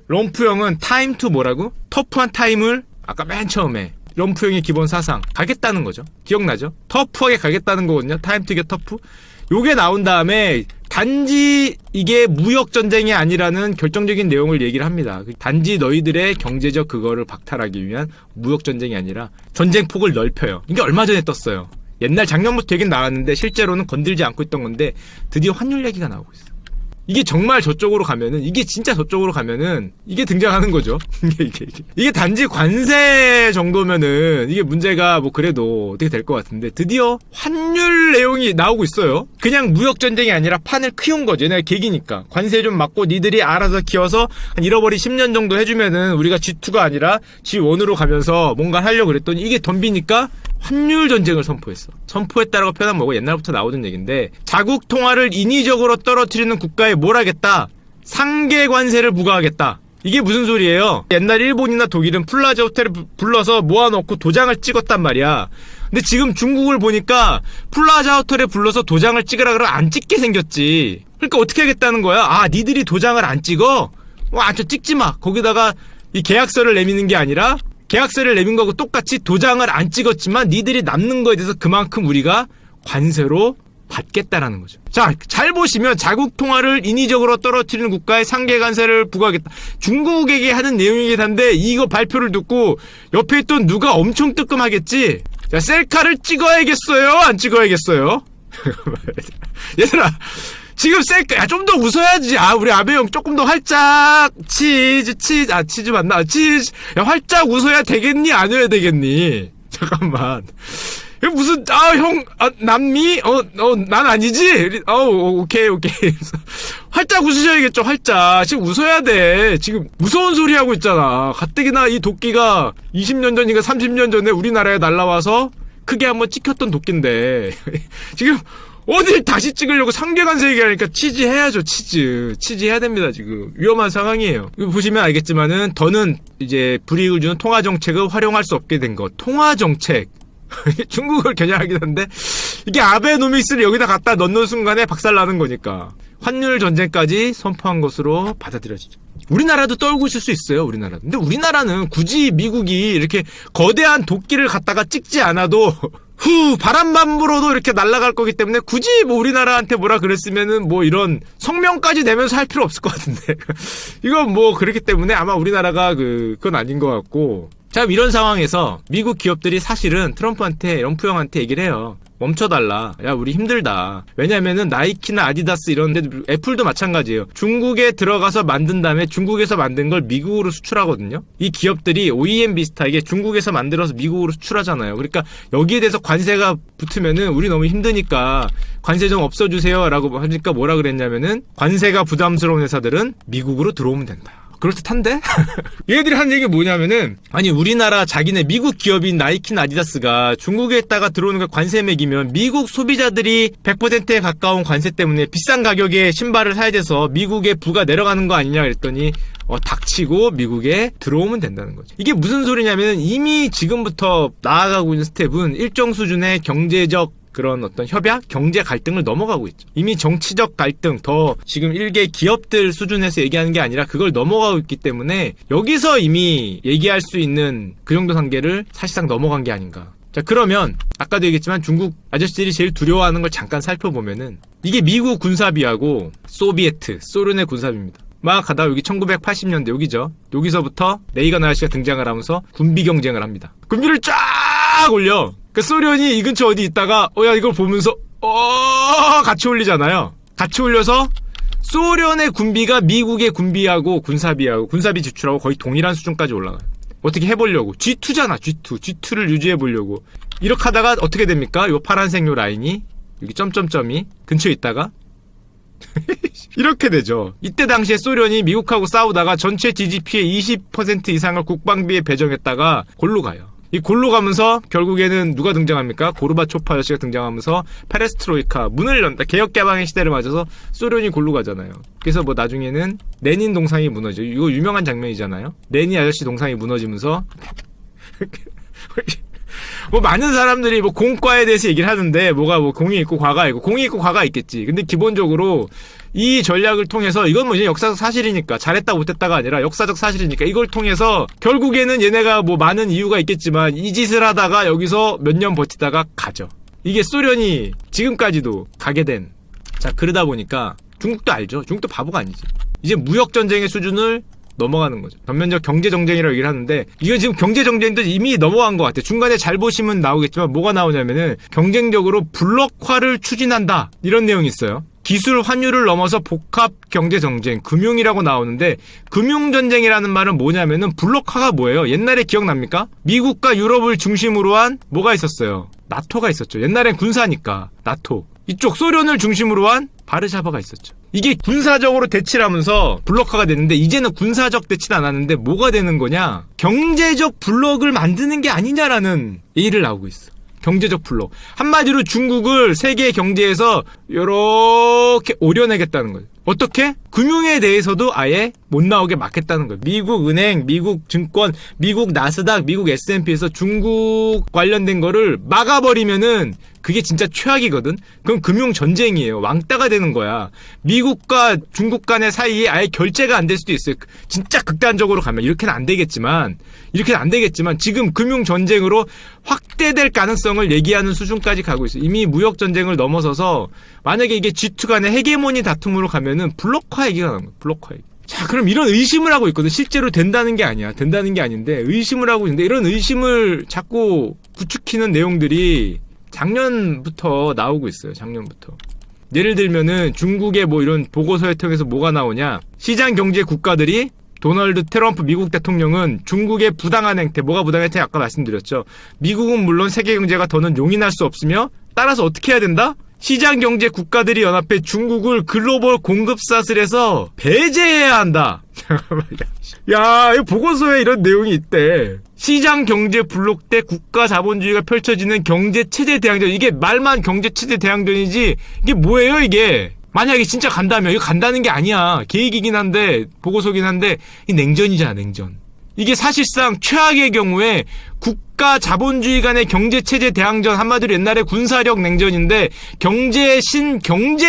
럼프 형은 타임 투 뭐라고? 터프한 타임을 아까 맨 처음에 럼프 형의 기본 사상 가겠다는 거죠. 기억나죠? 터프하게 가겠다는 거거든요. 타임 투 게 터프. 요게 나온 다음에 단지 이게 무역 전쟁이 아니라는 결정적인 내용을 얘기를 합니다. 단지 너희들의 경제적 그거를 박탈하기 위한 무역 전쟁이 아니라 전쟁 폭을 넓혀요. 이게 얼마 전에 떴어요. 옛날 작년부터 얘기는 나왔는데 실제로는 건들지 않고 있던 건데 드디어 환율 얘기가 나오고 있어. 이게 정말 저쪽으로 가면은, 이게 진짜 저쪽으로 가면은 이게 등장하는 거죠. 이게 단지 관세 정도면은 이게 문제가 뭐 그래도 어떻게 될 것 같은데 드디어 환율 내용이 나오고 있어요. 그냥 무역 전쟁이 아니라 판을 키운 거죠. 얘네가 계기니까 관세 좀 맞고 니들이 알아서 키워서 한 잃어버린 10년 정도 해주면은 우리가 G2가 아니라 G1으로 가면서 뭔가 하려고 그랬더니 이게 덤비니까 환율 전쟁을 선포했어. 선포했다라고 표현하면 뭐고 옛날부터 나오던 얘기인데, 자국 통화를 인위적으로 떨어뜨리는 국가에 뭘 하겠다? 상계 관세를 부과하겠다. 이게 무슨 소리예요? 옛날 일본이나 독일은 플라자 호텔을 불러서 모아놓고 도장을 찍었단 말이야. 근데 지금 중국을 보니까 플라자 호텔에 불러서 도장을 찍으라 그러면 안 찍게 생겼지. 그러니까 어떻게 하겠다는 거야? 아, 니들이 도장을 안 찍어? 저 찍지 마. 거기다가 이 계약서를 내미는 게 아니라 계약서를 내민 거하고 똑같이 도장을 안 찍었지만 니들이 남는 거에 대해서 그만큼 우리가 관세로 받겠다라는 거죠. 자, 잘 보시면 자국 통화를 인위적으로 떨어뜨리는 국가에 상계 관세를 부과하겠다. 중국에게 하는 내용이긴 한데 이거 발표를 듣고 옆에 있던 누가 엄청 뜨끔하겠지. 자, 셀카를 찍어야겠어요? 안 찍어야겠어요? 얘들아, 지금 셀카, 좀 더 웃어야지. 우리 아베 형 조금 더 활짝, 치즈 맞나? 치즈. 야, 활짝 웃어야 되겠니? 안 해야 되겠니? 잠깐만. 이거 무슨, 형, 남미? 난 아니지? 오케이. 활짝 웃으셔야겠죠, 활짝. 지금 웃어야 돼. 지금 무서운 소리 하고 있잖아. 가뜩이나 이 도끼가 20년 전인가 30년 전에 우리나라에 날라와서 크게 한번 찍혔던 도끼인데. 지금, 어딜 다시 찍으려고 상계관세 얘기하니까 치즈 해야죠. 치즈 해야 됩니다. 지금 위험한 상황이에요. 이거 보시면 알겠지만은 더는 이제 불이익을 주는 통화정책을 활용할 수 없게 된 것. 통화정책 중국을 겨냥하긴 한데 이게 아베노믹스를 여기다 갖다 넣는 순간에 박살나는 거니까 환율 전쟁까지 선포한 것으로 받아들여지죠. 우리나라도 떨고 있을 수 있어요. 우리나라도. 근데 우리나라는 굳이 미국이 이렇게 거대한 도끼를 갖다가 찍지 않아도 바람만 불어도 이렇게 날아갈 거기 때문에 굳이 뭐 우리나라한테 뭐라 그랬으면은 뭐 이런 성명까지 내면서 할 필요 없을 것 같은데. 이건 뭐 그렇기 때문에 아마 우리나라가 그건 아닌 것 같고. 자, 이런 상황에서 미국 기업들이 사실은 트럼프한테, 럼프 형한테 얘기를 해요. 멈춰달라. 야, 우리 힘들다. 왜냐면은 나이키나 아디다스 이런 데, 애플도 마찬가지예요. 중국에 들어가서 만든 다음에 중국에서 만든 걸 미국으로 수출하거든요. 이 기업들이 OEM 비슷하게 중국에서 만들어서 미국으로 수출하잖아요. 그러니까 여기에 대해서 관세가 붙으면은 우리 너무 힘드니까 관세 좀 없어주세요 라고 하니까 뭐라 그랬냐면은 관세가 부담스러운 회사들은 미국으로 들어오면 된다. 그럴듯한데? 얘들이 하는 얘기가 뭐냐면은, 아니, 우리나라 자기네 미국 기업인 나이키나 아디다스가 중국에 있다가 들어오는 걸 관세 매기면 미국 소비자들이 100%에 가까운 관세 때문에 비싼 가격에 신발을 사야 돼서 미국에 부가 내려가는 거 아니냐 그랬더니 닥치고 미국에 들어오면 된다는 거죠. 이게 무슨 소리냐면 이미 지금부터 나아가고 있는 스텝은 일정 수준의 경제적 그런 어떤 협약, 경제 갈등을 넘어가고 있죠. 이미 정치적 갈등, 더 지금 일개 기업들 수준에서 얘기하는 게 아니라 그걸 넘어가고 있기 때문에 여기서 이미 얘기할 수 있는 그 정도 단계를 사실상 넘어간 게 아닌가. 자, 그러면 아까도 얘기했지만 중국 아저씨들이 제일 두려워하는 걸 잠깐 살펴보면은 이게 미국 군사비하고 소련의 군사비입니다. 막 가다가 여기 1980년대 여기죠. 여기서부터 레이건 아저씨가 등장을 하면서 군비 경쟁을 합니다. 군비를 쫙 올려. 그 소련이 이 근처 어디 있다가 야 이걸 보면서 같이 올리잖아요. 같이 올려서 소련의 군비가 미국의 군비하고 군사비 지출하고 거의 동일한 수준까지 올라가요. 어떻게 해보려고. G2잖아. G2를 유지해보려고. 이렇게 하다가 어떻게 됩니까? 요 파란색 요 라인이 여기 점점점이 근처에 있다가 이렇게 되죠. 이때 당시에 소련이 미국하고 싸우다가 전체 GDP의 20% 이상을 국방비에 배정했다가 골로 가요. 이 골로 가면서 결국에는 누가 등장합니까? 고르바초프 아저씨가 등장하면서 페레스트로이카 문을 연다. 개혁 개방의 시대를 맞아서 소련이 골로 가잖아요. 그래서 뭐 나중에는 레닌 동상이 무너져. 이거 유명한 장면이잖아요. 레닌 아저씨 동상이 무너지면서 뭐 많은 사람들이 뭐 공과에 대해서 얘기를 하는데 뭐가 뭐 공이 있고 과가 있고 공이 있고 과가 있겠지. 근데 기본적으로 이 전략을 통해서 이건 뭐 이제 역사적 사실이니까 잘했다 못했다가 아니라 역사적 사실이니까 이걸 통해서 결국에는 얘네가 뭐 많은 이유가 있겠지만 이 짓을 하다가 여기서 몇 년 버티다가 가죠. 이게 소련이 지금까지도 가게 된. 자, 그러다 보니까 중국도 알죠. 중국도 바보가 아니지. 이제 무역전쟁의 수준을 넘어가는 거죠. 전면적 경제정쟁이라고 얘기를 하는데 이거 지금 경제정쟁도 이미 넘어간 것 같아요. 중간에 잘 보시면 나오겠지만 뭐가 나오냐면은 경쟁적으로 블록화를 추진한다 이런 내용이 있어요. 기술 환율을 넘어서 복합 경제정쟁, 금융이라고 나오는데 금융전쟁이라는 말은 뭐냐면은 블록화가 뭐예요? 옛날에 기억납니까? 미국과 유럽을 중심으로 한 뭐가 있었어요? 나토가 있었죠. 옛날엔 군사니까 나토. 이쪽 소련을 중심으로 한 바르샤바가 있었죠. 이게 군사적으로 대치를 하면서 블록화가 됐는데 이제는 군사적 대치는 안 하는데 뭐가 되는 거냐? 경제적 블록을 만드는 게 아니냐라는 얘기를 나오고 있어. 경제적 블록. 한마디로 중국을 세계 경제에서 요렇게 오려내겠다는 거예요. 어떻게? 금융에 대해서도 아예 못 나오게 막겠다는 거예요. 미국 은행, 미국 증권, 미국 나스닥, 미국 S&P에서 중국 관련된 거를 막아버리면은 그게 진짜 최악이거든? 그럼 금융전쟁이에요. 왕따가 되는 거야. 미국과 중국 간의 사이에 아예 결제가 안 될 수도 있어요. 진짜 극단적으로 가면. 이렇게는 안 되겠지만 지금 금융전쟁으로 확대될 가능성을 얘기하는 수준까지 가고 있어요. 이미 무역전쟁을 넘어서서 만약에 이게 G2 간의 헤게모니 다툼으로 가면은 블록화 얘기가 나오는 거예요. 블록화 얘기. 자, 그럼 이런 의심을 하고 있거든. 실제로 된다는 게 아니야. 된다는 게 아닌데 의심을 하고 있는데 이런 의심을 자꾸 부추기는 내용들이 작년부터 나오고 있어요. 작년부터. 예를 들면은 중국의 뭐 이런 보고서에 통해서 뭐가 나오냐. 시장 경제 국가들이 도널드 트럼프 미국 대통령은 중국의 부당한 행태, 뭐가 부당한 행태 아까 말씀드렸죠. 미국은 물론 세계 경제가 더는 용인할 수 없으며 따라서 어떻게 해야 된다? 시장 경제 국가들이 연합해 중국을 글로벌 공급사슬에서 배제해야 한다. 야, 이 보고서에 이런 내용이 있대. 시장 경제 블록 때 국가 자본주의가 펼쳐지는 경제 체제 대항전. 이게 말만 경제 체제 대항전이지 이게 뭐예요, 이게? 만약에 진짜 간다면 이거 간다는 게 아니야. 계획이긴 한데 보고서긴 한데 이 냉전이잖아, 냉전. 이게 사실상 최악의 경우에 국가 자본주의 간의 경제체제 대항전, 한마디로 옛날에 군사력 냉전인데 경제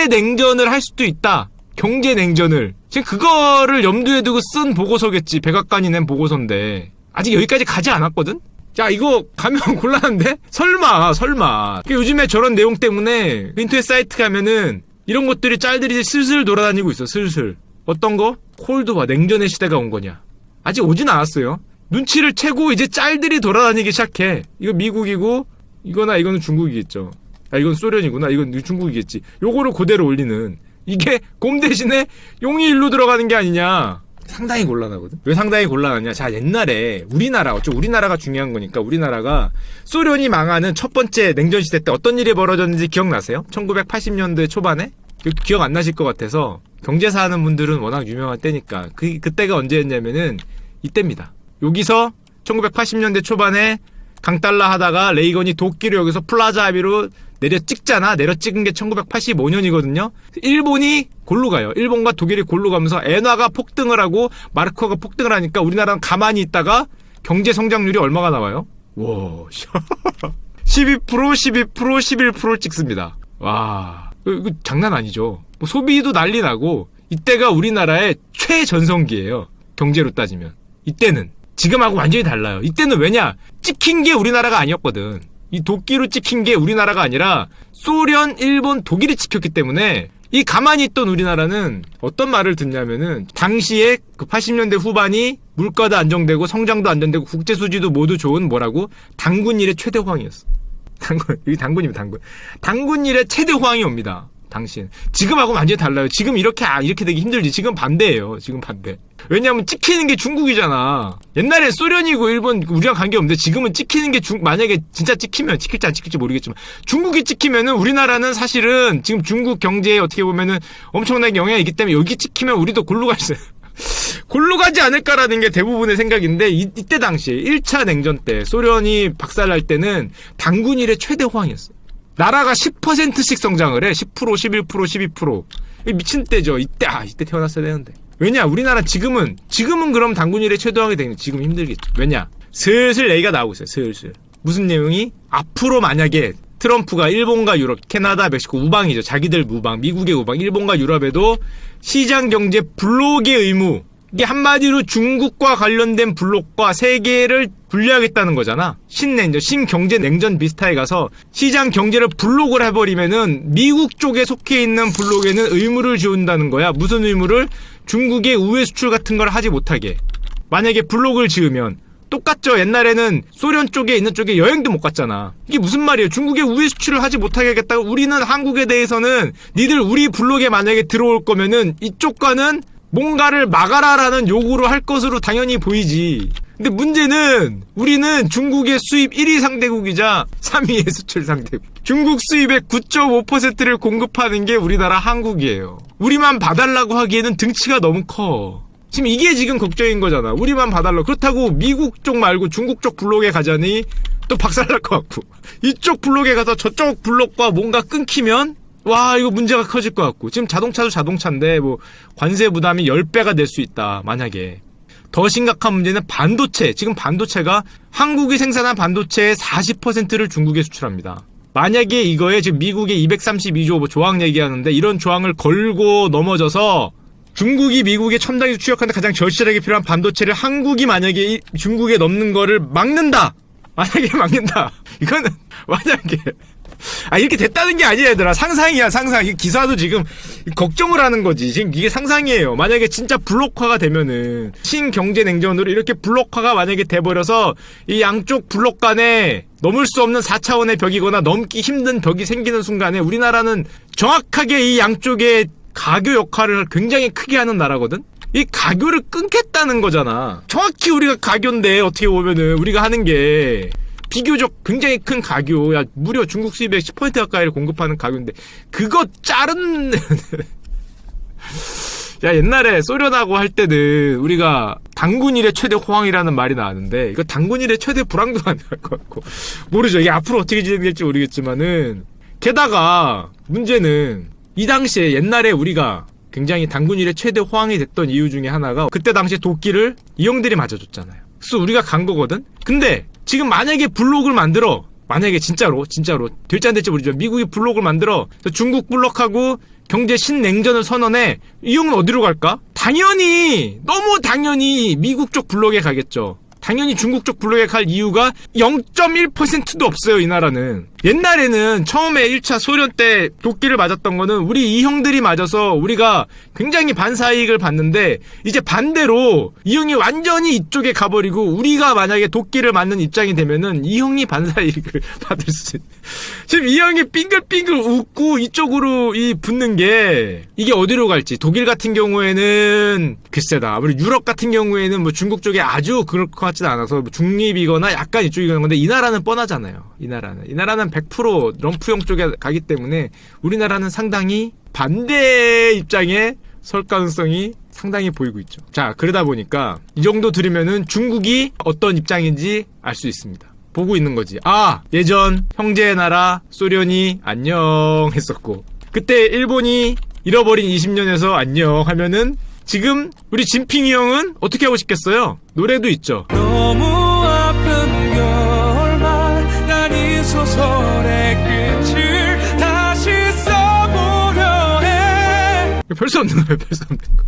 냉전을 할 수도 있다. 경제 냉전을. 지금 그거를 염두에 두고 쓴 보고서겠지. 백악관이 낸 보고서인데 아직 여기까지 가지 않았거든? 자, 이거 가면 곤란한데? 설마. 요즘에 저런 내용 때문에 인터넷 사이트 가면은 이런 것들이 짤들이 슬슬 돌아다니고 있어. 슬슬. 어떤 거? 콜드와 냉전의 시대가 온 거냐. 아직 오진 않았어요. 눈치를 채고 이제 짤들이 돌아다니기 시작해. 이거 미국이고 이거는 중국이겠죠. 아, 이건 소련이구나. 이건 중국이겠지. 요거를 그대로 올리는. 이게 곰 대신에 용이 일로 들어가는 게 아니냐. 상당히 곤란하거든. 왜 상당히 곤란하냐. 자, 옛날에 우리나라가 중요한 거니까 우리나라가 소련이 망하는 첫 번째 냉전 시대 때 어떤 일이 벌어졌는지 기억나세요? 1980년대 초반에? 기억 안 나실 것 같아서 경제사 하는 분들은 워낙 유명한 때니까 그때가 언제였냐면은 이때입니다. 여기서 1980년대 초반에 강달러 하다가 레이건이 도끼로 여기서 플라자 합의로 내려 찍잖아. 내려 찍은 게 1985년이거든요. 일본이 골로 가요. 일본과 독일이 골로 가면서 엔화가 폭등을 하고 마르크가 폭등을 하니까 우리나라는 가만히 있다가 경제 성장률이 얼마가 나와요? 와, 12%, 11% 찍습니다. 와, 이거 장난 아니죠. 뭐 소비도 난리 나고 이때가 우리나라의 최전성기예요. 경제로 따지면. 이때는 지금하고 완전히 달라요. 이때는 왜냐? 찍힌 게 우리나라가 아니었거든. 이 도끼로 찍힌 게 우리나라가 아니라 소련, 일본, 독일이 찍혔기 때문에 이 가만히 있던 우리나라는 어떤 말을 듣냐면은 당시에 그 80년대 후반이 물가도 안정되고 성장도 안정되고 국제 수지도 모두 좋은 뭐라고? 당군 일의 최대 호황이었어. 여기 당군이면 당군. 당군 일의 최대 호황이 옵니다. 당신. 지금하고 완전히 달라요. 지금 이렇게 되기 힘들지. 지금 반대예요. 지금 반대. 왜냐면 찍히는 게 중국이잖아. 옛날에 소련이고 일본 우리랑 관계없는데 지금은 찍히는 게 만약에 진짜 찍히면 찍힐지 안 찍힐지 모르겠지만 중국이 찍히면은 우리나라는 사실은 지금 중국 경제에 어떻게 보면은 엄청나게 영향이 있기 때문에 여기 찍히면 우리도 골로 갈 수 골로 가지 않을까라는 게 대부분의 생각인데 이때 당시에 1차 냉전 때 소련이 박살날 때는 당군 일의 최대 호황이었어. 나라가 10%씩 성장을 해. 10%, 11%, 12%. 미친 때죠. 이때 태어났어야 되는데. 왜냐? 우리나라 지금은 그럼 당군 일의 최대왕이 되는 지금 힘들겠죠. 왜냐? 슬슬 얘기가 나오고 있어요. 슬슬. 무슨 내용이? 앞으로 만약에 트럼프가 일본과 유럽, 캐나다, 멕시코 우방이죠. 자기들 우방, 미국의 우방, 일본과 유럽에도 시장경제 블록의 의무, 이게 한마디로 중국과 관련된 블록과 세계를 분리하겠다는 거잖아. 신냉전, 신경제냉전 비슷하게 가서 시장 경제를 블록을 해버리면은 미국 쪽에 속해 있는 블록에는 의무를 지운다는 거야. 무슨 의무를? 중국의 우회 수출 같은 걸 하지 못하게. 만약에 블록을 지으면 똑같죠. 옛날에는 소련 쪽에 있는 쪽에 여행도 못 갔잖아. 이게 무슨 말이에요? 중국의 우회 수출을 하지 못하게 하겠다고. 우리는 한국에 대해서는 니들 우리 블록에 만약에 들어올 거면은 이쪽과는 뭔가를 막아라라는 요구를 할 것으로 당연히 보이지. 근데 문제는 우리는 중국의 수입 1위 상대국이자 3위의 수출 상대국. 중국 수입의 9.5%를 공급하는 게 우리나라 한국이에요. 우리만 봐달라고 하기에는 등치가 너무 커. 지금 이게 지금 걱정인 거잖아. 우리만 봐달라고. 그렇다고 미국 쪽 말고 중국 쪽 블록에 가자니 또 박살날 것 같고, 이쪽 블록에 가서 저쪽 블록과 뭔가 끊기면 와, 이거 문제가 커질 것 같고. 지금 자동차도 자동차인데 뭐 관세 부담이 10배가 될 수 있다. 만약에. 더 심각한 문제는 반도체. 지금 반도체가 한국이 생산한 반도체의 40%를 중국에 수출합니다. 만약에 이거에 지금 미국의 232조 뭐 조항 얘기하는데 이런 조항을 걸고 넘어져서 중국이 미국의 첨단기술 추격하는데 가장 절실하게 필요한 반도체를 한국이 만약에 중국에 넘는 거를 막는다. 만약에 막는다. 이거는 만약에 이렇게 됐다는 게 아니야, 얘들아. 상상이야, 상상. 이 기사도 지금 걱정을 하는 거지. 지금 이게 상상이에요. 만약에 진짜 블록화가 되면은 신경제냉전으로 이렇게 블록화가 만약에 돼버려서 이 양쪽 블록 간에 넘을 수 없는 4차원의 벽이거나 넘기 힘든 벽이 생기는 순간에 우리나라는 정확하게 이 양쪽의 가교 역할을 굉장히 크게 하는 나라거든? 이 가교를 끊겠다는 거잖아. 정확히 우리가 가교인데 어떻게 보면은 우리가 하는 게 비교적 굉장히 큰 가교, 야 무려 중국 수입의 10% 가까이를 공급하는 가교인데 그거 자른 야 옛날에 소련하고 할 때는 우리가 단군 일의 최대 호황이라는 말이 나왔는데 이거 단군 일의 최대 불황도 아닐 것 같고 모르죠. 이게 앞으로 어떻게 진행될지 모르겠지만은 게다가 문제는 이 당시에 옛날에 우리가 굉장히 단군 일의 최대 호황이 됐던 이유 중에 하나가 그때 당시에 도끼를 이 형들이 맞아줬잖아요. 그래서 우리가 간 거거든. 근데 지금 만약에 블록을 만들어, 만약에 진짜로 될지 안 될지 모르지만 미국이 블록을 만들어 중국 블록하고 경제 신냉전을 선언해. 이 형은 어디로 갈까? 너무 당연히 미국 쪽 블록에 가겠죠. 당연히 중국 쪽 블록에 갈 이유가 0.1%도 없어요. 이 나라는. 옛날에는 처음에 1차 소련 때 도끼를 맞았던 거는 우리 이 형들이 맞아서 우리가 굉장히 반사이익을 봤는데 이제 반대로 이 형이 완전히 이쪽에 가버리고 우리가 만약에 도끼를 맞는 입장이 되면은 이 형이 반사이익을 받을 수 있는. 지금 이 형이 빙글빙글 웃고 이쪽으로 붙는 게 이게 어디로 갈지. 독일 같은 경우에는 글쎄다. 우리 유럽 같은 경우에는 뭐 중국 쪽에 아주 그럴 것 같지는 않아서 뭐 중립이거나 약간 이쪽이거나 건데 이 나라는 뻔하잖아요. 이 나라는 100% 럼프형 쪽에 가기 때문에 우리나라는 상당히 반대 입장에 설 가능성이 상당히 보이고 있죠. 자, 그러다 보니까 이 정도 들으면은 중국이 어떤 입장인지 알 수 있습니다. 보고 있는 거지. 예전 형제의 나라 소련이 안녕 했었고 그때 일본이 잃어버린 20년에서 안녕 하면은 지금 우리 진핑이 형은 어떻게 하고 싶겠어요? 노래도 있죠. 너무 아픈 결말 난 이 소설의 끝을 다시 써보려 해. 별 수 없는 거예요. 별 수 없는 거.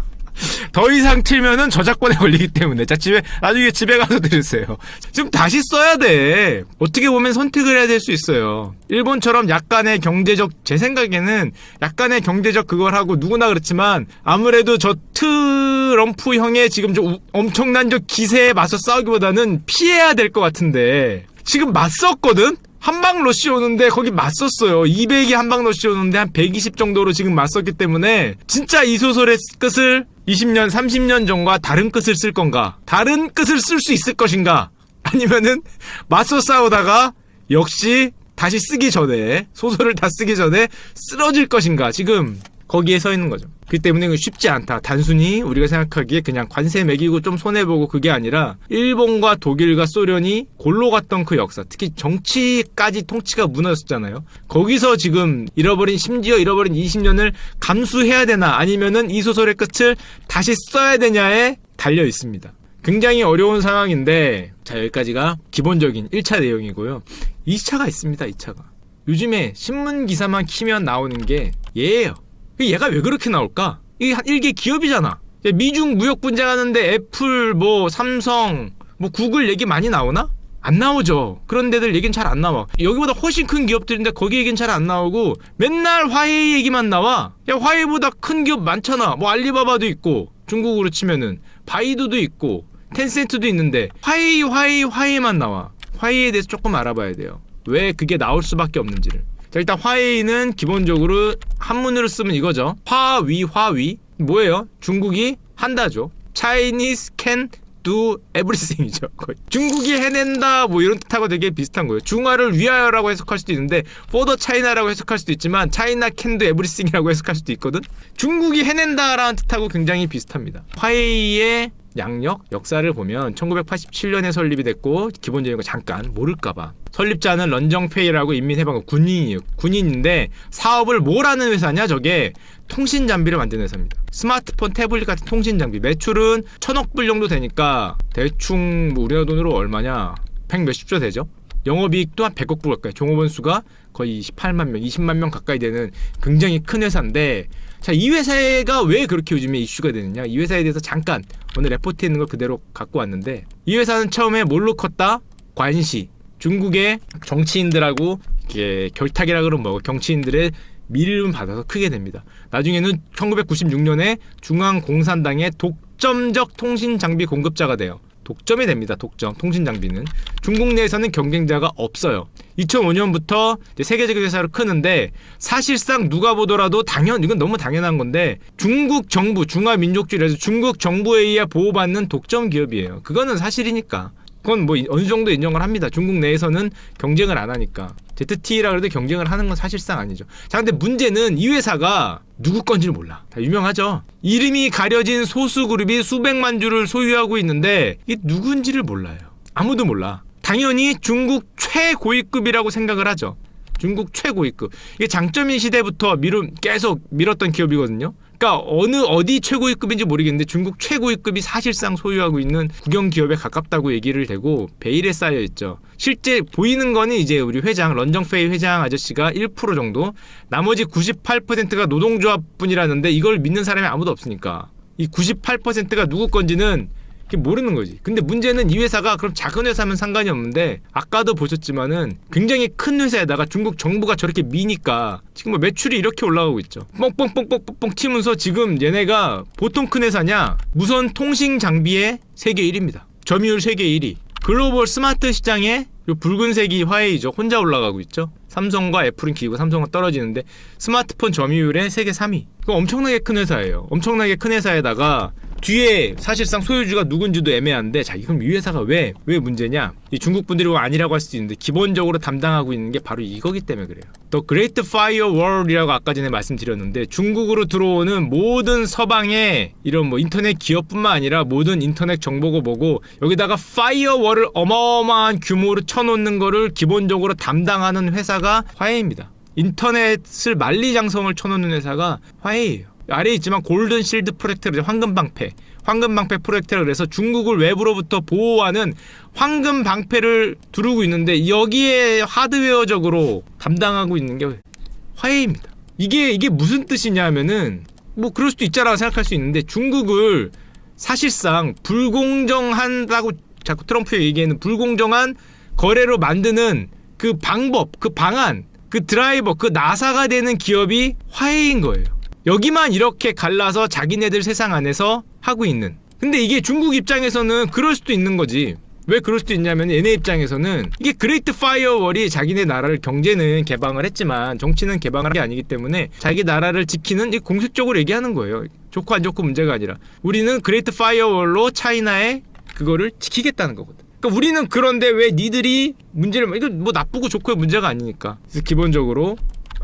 더 이상 틀면은 저작권에 걸리기 때문에. 자, 나중에 집에 가서 들으세요. 지금 다시 써야 돼. 어떻게 보면 선택을 해야 될 수 있어요. 일본처럼 약간의 경제적, 제 생각에는 약간의 경제적 그걸 하고 누구나 그렇지만 아무래도 저 트럼프형의 지금 저 엄청난 저 기세에 맞서 싸우기보다는 피해야 될 것 같은데 지금 맞섰거든? 한방 러시 오는데 거기 맞섰어요. 200이 한방 러시 오는데 한 120 정도로 지금 맞섰기 때문에 진짜 이 소설의 끝을 20년, 30년 전과 다른 끝을 쓸 건가? 다른 끝을 쓸 수 있을 것인가? 아니면은 맞서 싸우다가 역시 다시 쓰기 전에 소설을 다 쓰기 전에 쓰러질 것인가? 지금 거기에 서 있는 거죠. 그렇기 때문에 쉽지 않다. 단순히 우리가 생각하기에 그냥 관세 매기고 좀 손해보고 그게 아니라 일본과 독일과 소련이 골로 갔던 그 역사, 특히 정치까지 통치가 무너졌잖아요. 거기서 지금 심지어 잃어버린 20년을 감수해야 되나 아니면은 이 소설의 끝을 다시 써야 되냐에 달려 있습니다. 굉장히 어려운 상황인데 자, 여기까지가 기본적인 1차 내용이고요. 2차가 있습니다. 2차가. 요즘에 신문 기사만 키면 나오는 게 얘예요. 얘가 왜 그렇게 나올까? 이게 한 일개 기업이잖아. 미중 무역 분쟁하는데 애플, 뭐 삼성, 뭐 구글 얘기 많이 나오나? 안 나오죠. 그런 데들 얘기는 잘 안 나와. 여기보다 훨씬 큰 기업들인데 거기 얘기는 잘 안 나오고 맨날 화웨이 얘기만 나와. 야, 화웨이보다 큰 기업 많잖아. 뭐 알리바바도 있고, 중국으로 치면은 바이두도 있고, 텐센트도 있는데 화웨이만 나와. 화웨이에 대해서 조금 알아봐야 돼요. 왜 그게 나올 수밖에 없는지를. 자, 일단 화웨이는 기본적으로 한문으로 쓰면 이거죠. 화위. 뭐예요? 중국이 한다죠. Chinese can do everything이죠. 거의. 중국이 해낸다 뭐 이런 뜻하고 되게 비슷한 거예요. 중화를 위하여라고 해석할 수도 있는데 for the China라고 해석할 수도 있지만 China can do everything이라고 해석할 수도 있거든. 중국이 해낸다라는 뜻하고 굉장히 비슷합니다. 화웨이의 양력, 역사를 보면 1987년에 설립이 됐고 기본적인 거 잠깐 모를까봐 설립자는 런정페이라고 인민해방군 군인이에요. 군인인데 사업을 뭘 하는 회사냐? 저게 통신 장비를 만드는 회사입니다. 스마트폰, 태블릿 같은 통신 장비 매출은 1,000억 불 정도 되니까 대충 뭐 우리나라 돈으로 얼마냐? 100 몇십조 되죠? 영업이익도 한 100억 불 가까이, 종업원 수가 거의 28만 명, 20만 명 가까이 되는 굉장히 큰 회사인데, 자, 이 회사가 왜 그렇게 요즘에 이슈가 되느냐? 이 회사에 대해서 잠깐 오늘 레포트에 있는 걸 그대로 갖고 왔는데, 이 회사는 처음에 뭘로 컸다? 관시. 중국의 정치인들하고 이게 결탁이라 그러면 뭐고 경치인들의 밀을 받아서 크게 됩니다. 나중에는 1996년에 중앙공산당의 독점적 통신 장비 공급자가 돼요. 독점이 됩니다. 독점 통신 장비는 중국 내에서는 경쟁자가 없어요. 2005년부터 세계적인 회사로 크는데 사실상 누가 보더라도 이건 너무 당연한 건데 중국 정부 중화민족주의라서 중국 정부에 의해 보호받는 독점 기업이에요. 그거는 사실이니까. 그건 뭐 어느 정도 인정을 합니다. 중국 내에서는 경쟁을 안 하니까. ZTE라 그래도 경쟁을 하는 건 사실상 아니죠. 자, 근데 문제는 이 회사가 누구 건지를 몰라. 다 유명하죠. 이름이 가려진 소수 그룹이 수백만 주를 소유하고 있는데 이게 누군지를 몰라요. 아무도 몰라. 당연히 중국 최고위급이라고 생각을 하죠. 중국 최고위급. 이게 장점인 시대부터 계속 밀었던 기업이거든요. 그러니까 어디 최고위급인지 모르겠는데 중국 최고위급이 사실상 소유하고 있는 국영 기업에 가깝다고 얘기를 되고 베일에 쌓여 있죠. 실제 보이는 거는 이제 우리 회장 런정페이 회장 아저씨가 1% 정도, 나머지 98%가 노동조합뿐이라는데 이걸 믿는 사람이 아무도 없으니까 이 98%가 누구 건지는 모르는 거지. 근데 문제는 이 회사가 그럼 작은 회사면 상관이 없는데 아까도 보셨지만은 굉장히 큰 회사에다가 중국 정부가 저렇게 미니까 지금 뭐 매출이 이렇게 올라가고 있죠. 뻥뻥뻥뻥뻥뻥 튀면서 지금 얘네가 보통 큰 회사냐? 무선 통신 장비의 세계 1위입니다. 점유율 세계 1위. 글로벌 스마트 시장에 요 붉은색이 화웨이죠. 혼자 올라가고 있죠. 삼성과 애플은 기고 삼성은 떨어지는데 스마트폰 점유율의 세계 3위. 그거 엄청나게 큰 회사예요. 엄청나게 큰 회사에다가 뒤에 사실상 소유주가 누군지도 애매한데, 자, 이건 이 회사가 왜 문제냐? 이 중국 분들이 아니라고 할 수도 있는데 기본적으로 담당하고 있는 게 바로 이거기 때문에 그래요. The Great Firewall이라고 아까 전에 말씀드렸는데 중국으로 들어오는 모든 서방의 이런 뭐 인터넷 기업뿐만 아니라 모든 인터넷 정보고 뭐고 여기다가 파이어월을 어마어마한 규모로 쳐놓는 거를 기본적으로 담당하는 회사가 화웨이입니다. 인터넷을 만리장성을 쳐놓는 회사가 화웨이예요. 아래에 있지만 골든 실드 프로젝트를 황금방패 프로젝트라 그래서 중국을 외부로부터 보호하는 황금방패를 두르고 있는데 여기에 하드웨어적으로 담당하고 있는 게 화웨이입니다. 이게 무슨 뜻이냐 하면은 뭐 그럴 수도 있잖아 생각할 수 있는데 중국을 사실상 불공정한다고 자꾸 트럼프 얘기하는 불공정한 거래로 만드는 그 방법, 그 방안, 그 드라이버, 그 나사가 되는 기업이 화웨이인 거예요. 여기만 이렇게 갈라서 자기네들 세상 안에서 하고 있는. 근데 이게 중국 입장에서는 그럴 수도 있는 거지. 왜 그럴 수도 있냐면 얘네 입장에서는 이게 그레이트 파이어월이 자기네 나라를 경제는 개방을 했지만 정치는 개방한 게 아니기 때문에 자기 나라를 지키는 공식적으로 얘기하는 거예요. 좋고 안 좋고 문제가 아니라 우리는 그레이트 파이어월로 차이나의 그거를 지키겠다는 거거든. 그러니까 우리는 그런데 왜 니들이 문제를, 이거 뭐 나쁘고 좋고의 문제가 아니니까. 그래서 기본적으로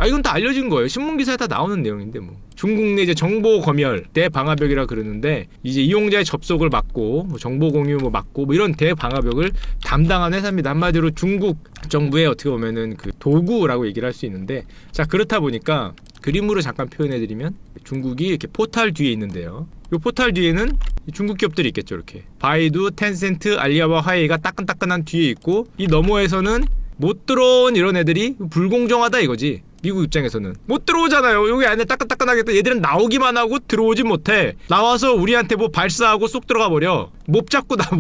이건 다 알려진 거예요. 신문기사에 다 나오는 내용인데 뭐. 중국 내 이제 정보 검열 대방화벽이라 그러는데 이제 이용자의 접속을 막고 뭐 정보 공유 뭐 막고 뭐 이런 대방화벽을 담당한 회사입니다. 한마디로 중국 정부의 어떻게 보면은 그 도구라고 얘기를 할 수 있는데, 자, 그렇다 보니까 그림으로 잠깐 표현해드리면 중국이 이렇게 포탈 뒤에 있는데요. 이 포탈 뒤에는 중국 기업들이 있겠죠. 이렇게 바이두, 텐센트, 알리바바, 화웨이가 따끈따끈한 뒤에 있고 이 너머에서는 못 들어온 이런 애들이 불공정하다 이거지. 미국 입장에서는 못 들어오잖아요. 여기 안에 따끈따끈하게 얘들은 나오기만 하고 들어오지 못해. 나와서 우리한테 뭐 발사하고 쏙 들어가 버려. 몹 잡고 들어오고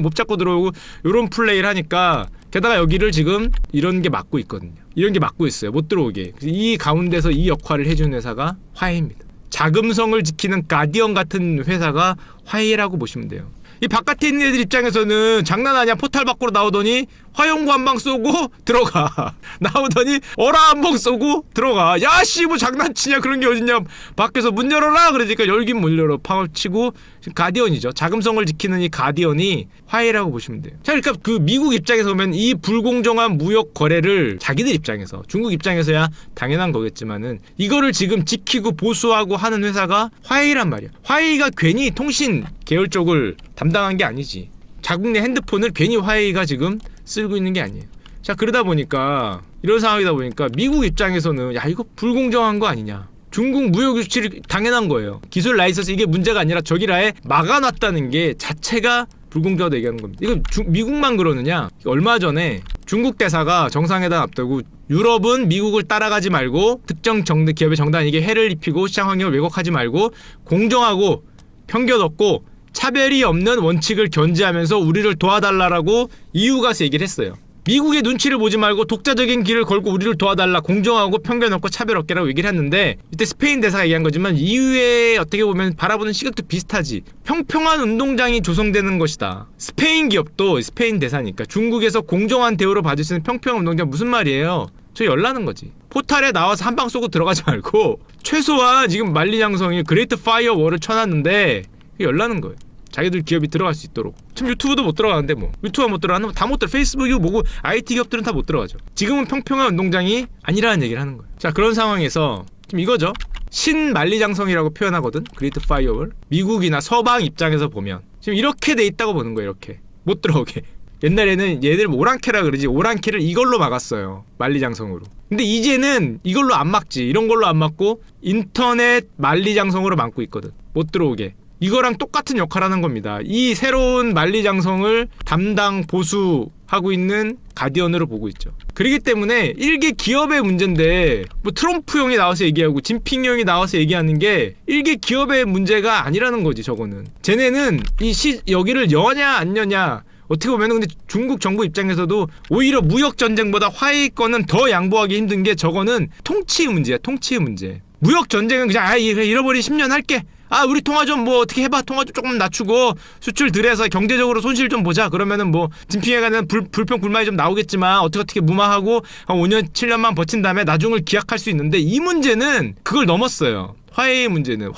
몹 잡고 들어오고 요런 플레이를 하니까. 게다가 여기를 지금 이런 게 막고 있거든요. 이런 게 막고 있어요. 못 들어오게. 이 가운데서 이 역할을 해주는 회사가 화웨이입니다. 자금성을 지키는 가디언 같은 회사가 화웨이라고 보시면 돼요. 이 바깥에 있는 애들 입장에서는 장난 아니야. 포탈 밖으로 나오더니 화염구 한 방 쏘고 들어가. 나오더니 어라 한 방 쏘고 들어가. 야씨 뭐 장난치냐. 그런 게 어딨냐. 밖에서 문 열어라 그러니까 열긴 못 열어. 파치고 가디언이죠. 자금성을 지키는 이 가디언이 화웨이라고 보시면 돼요. 자, 그러니까 그 미국 입장에서 보면 이 불공정한 무역 거래를 자기들 입장에서, 중국 입장에서야 당연한 거겠지만은 이거를 지금 지키고 보수하고 하는 회사가 화웨이란 말이야. 화웨이가 괜히 통신 계열 쪽을 담당한 게 아니지. 자국 내 핸드폰을 괜히 화웨이가 지금 쓰고 있는 게 아니에요. 자, 그러다 보니까 이런 상황이다 보니까 미국 입장에서는 야 이거 불공정한 거 아니냐. 중국 무역 유출이 당연한 거예요. 기술 라이선스 이게 문제가 아니라 저기를 아예 막아놨다는 게 자체가 불공정하다 얘기하는 겁니다. 이거 미국만 그러느냐? 얼마 전에 중국 대사가 정상회담 앞두고 유럽은 미국을 따라가지 말고 특정 기업의 정당에게 해를 입히고 시장 환경을 왜곡하지 말고 공정하고 편견 없고 차별이 없는 원칙을 견지하면서 우리를 도와달라라고 EU 가서 얘기를 했어요. 미국의 눈치를 보지 말고 독자적인 길을 걸고 우리를 도와달라, 공정하고 편견 없고 차별 없게라고 얘기를 했는데 이때 스페인 대사가 얘기한 거지만 EU에 어떻게 보면 바라보는 시각도 비슷하지. 평평한 운동장이 조성되는 것이다. 스페인 기업도 스페인 대사니까 중국에서 공정한 대우로 받을 수 있는 평평한 운동장 무슨 말이에요? 저 열나는 거지. 포탈에 나와서 한 방 쏘고 들어가지 말고 최소한 지금 만리장성이 그레이트 파이어월을 쳐놨는데 열나는 거예요. 자기들 기업이 들어갈 수 있도록. 지금 유튜브도 못 들어가는데 뭐 유튜브 못 들어가는 다 못 들어. 페이스북이고 뭐고 IT 기업들은 다 못 들어가죠. 지금은 평평한 운동장이 아니라는 얘기를 하는 거예요. 자, 그런 상황에서 지금 이거죠. 신만리장성이라고 표현하거든. 그레이트 파이어월. 미국이나 서방 입장에서 보면 지금 이렇게 돼 있다고 보는 거예요. 이렇게 못 들어오게. 옛날에는 얘들 오랑캐라 그러지. 오랑캐를 이걸로 막았어요. 만리장성으로. 근데 이제는 이걸로 안 막지. 이런 걸로 안 막고 인터넷 만리장성으로 막고 있거든. 못 들어오게. 이거랑 똑같은 역할을 하는 겁니다. 이 새로운 만리장성을 담당 보수하고 있는 가디언으로 보고 있죠. 그렇기 때문에 일개 기업의 문제인데 뭐 트럼프 형이 나와서 얘기하고 진핑 형이 나와서 얘기하는 게 일개 기업의 문제가 아니라는 거지. 저거는 쟤네는 여기를 여냐 안 여냐 어떻게 보면은 근데 중국 정부 입장에서도 오히려 무역 전쟁보다 화웨이 건은 더 양보하기 힘든 게 저거는 통치의 문제야. 통치의 문제. 무역 전쟁은 그냥 잃어버린 10년 할게. 우리 통화 좀 뭐 어떻게 해봐. 통화 좀 조금 낮추고 수출 덜해서 경제적으로 손실 좀 보자. 그러면은 뭐 진핑에 관한 불평 불만이 좀 나오겠지만 어떻게 무마하고 한 5년 7년만 버틴 다음에 나중을 기약할 수 있는데 이 문제는 그걸 넘었어요. 화웨이 문제는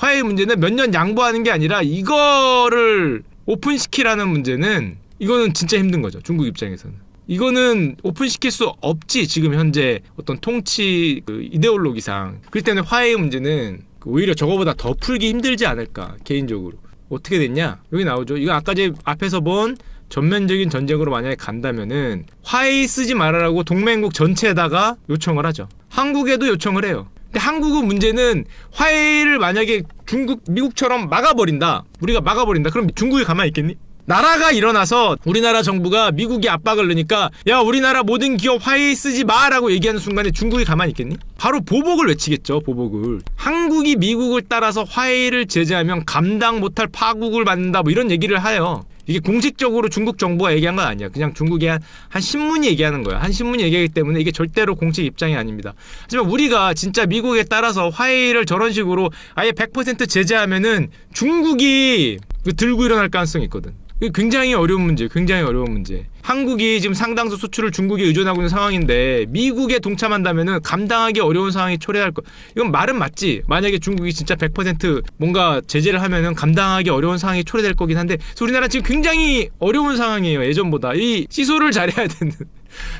몇 년 양보하는 게 아니라 이거를 오픈시키라는 문제는 이거는 진짜 힘든 거죠. 중국 입장에서는. 이거는 오픈시킬 수 없지. 지금 현재 어떤 통치 이데올로기상. 그렇기 때문에 화웨이 문제는 오히려 저거보다 더 풀기 힘들지 않을까. 개인적으로. 어떻게 됐냐? 여기 나오죠. 이거 아까 제 앞에서 본 전면적인 전쟁으로 만약에 간다면은 화웨이 쓰지 말아라고 동맹국 전체에다가 요청을 하죠. 한국에도 요청을 해요. 근데 한국은 문제는 화웨이를 만약에 미국처럼 막아버린다. 우리가 막아버린다. 그럼 중국이 가만히 있겠니? 나라가 일어나서 우리나라 정부가 미국이 압박을 넣으니까 야 우리나라 모든 기업 화웨이 쓰지 마라고 얘기하는 순간에 중국이 가만히 있겠니? 바로 보복을 외치겠죠. 보복을. 한국이 미국을 따라서 화웨이를 제재하면 감당 못할 파국을 받는다 뭐 이런 얘기를 해요. 이게 공식적으로 중국 정부가 얘기한 건 아니야. 그냥 중국의 한 신문이 얘기하는 거야. 한 신문이 얘기하기 때문에 이게 절대로 공식 입장이 아닙니다. 하지만 우리가 진짜 미국에 따라서 화웨이를 저런 식으로 아예 100% 제재하면은 중국이 들고 일어날 가능성이 있거든. 굉장히 어려운 문제. 한국이 지금 상당수 수출을 중국에 의존하고 있는 상황인데 미국에 동참한다면은 감당하기 어려운 상황이 초래할 거. 이건 말은 맞지. 만약에 중국이 진짜 100% 뭔가 제재를 하면은 감당하기 어려운 상황이 초래될 거긴 한데 우리나라 지금 굉장히 어려운 상황이에요. 예전보다. 이 시소를 잘해야 되는.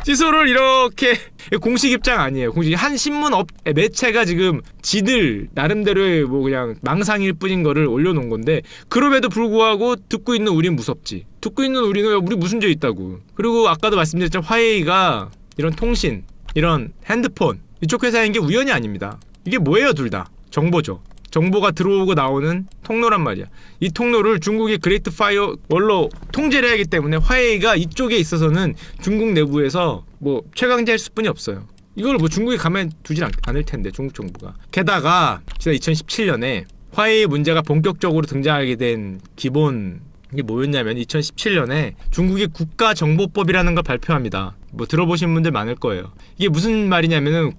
시소를 이렇게 공식 입장 아니에요. 공식 한 신문 매체가 지금 지들 나름대로의 뭐 그냥 망상일 뿐인 거를 올려놓은 건데 그럼에도 불구하고 듣고 있는 우린 무섭지. 듣고 있는 우리는 우리 무슨 죄 있다고. 그리고 아까도 말씀드렸지만 화웨이가 이런 통신, 이런 핸드폰 이쪽 회사인 게 우연이 아닙니다. 이게 뭐예요? 둘 다 정보죠. 정보가 들어오고 나오는 통로란 말이야. 이 통로를 중국이 그레이트 파이어월로 통제를 하기 때문에 화웨이가 이쪽에 있어서는 중국 내부에서 뭐 최강자일 수뿐이 없어요. 이걸 뭐 중국이 가만 두질 않을 텐데, 중국 정부가. 게다가 지난 2017년에 화웨이 문제가 본격적으로 등장하게 된 기본 이게 뭐였냐면 2017년에 중국이 국가정보법이라는 걸 발표합니다. 뭐 들어보신 분들 많을 거예요. 이게 무슨 말이냐면은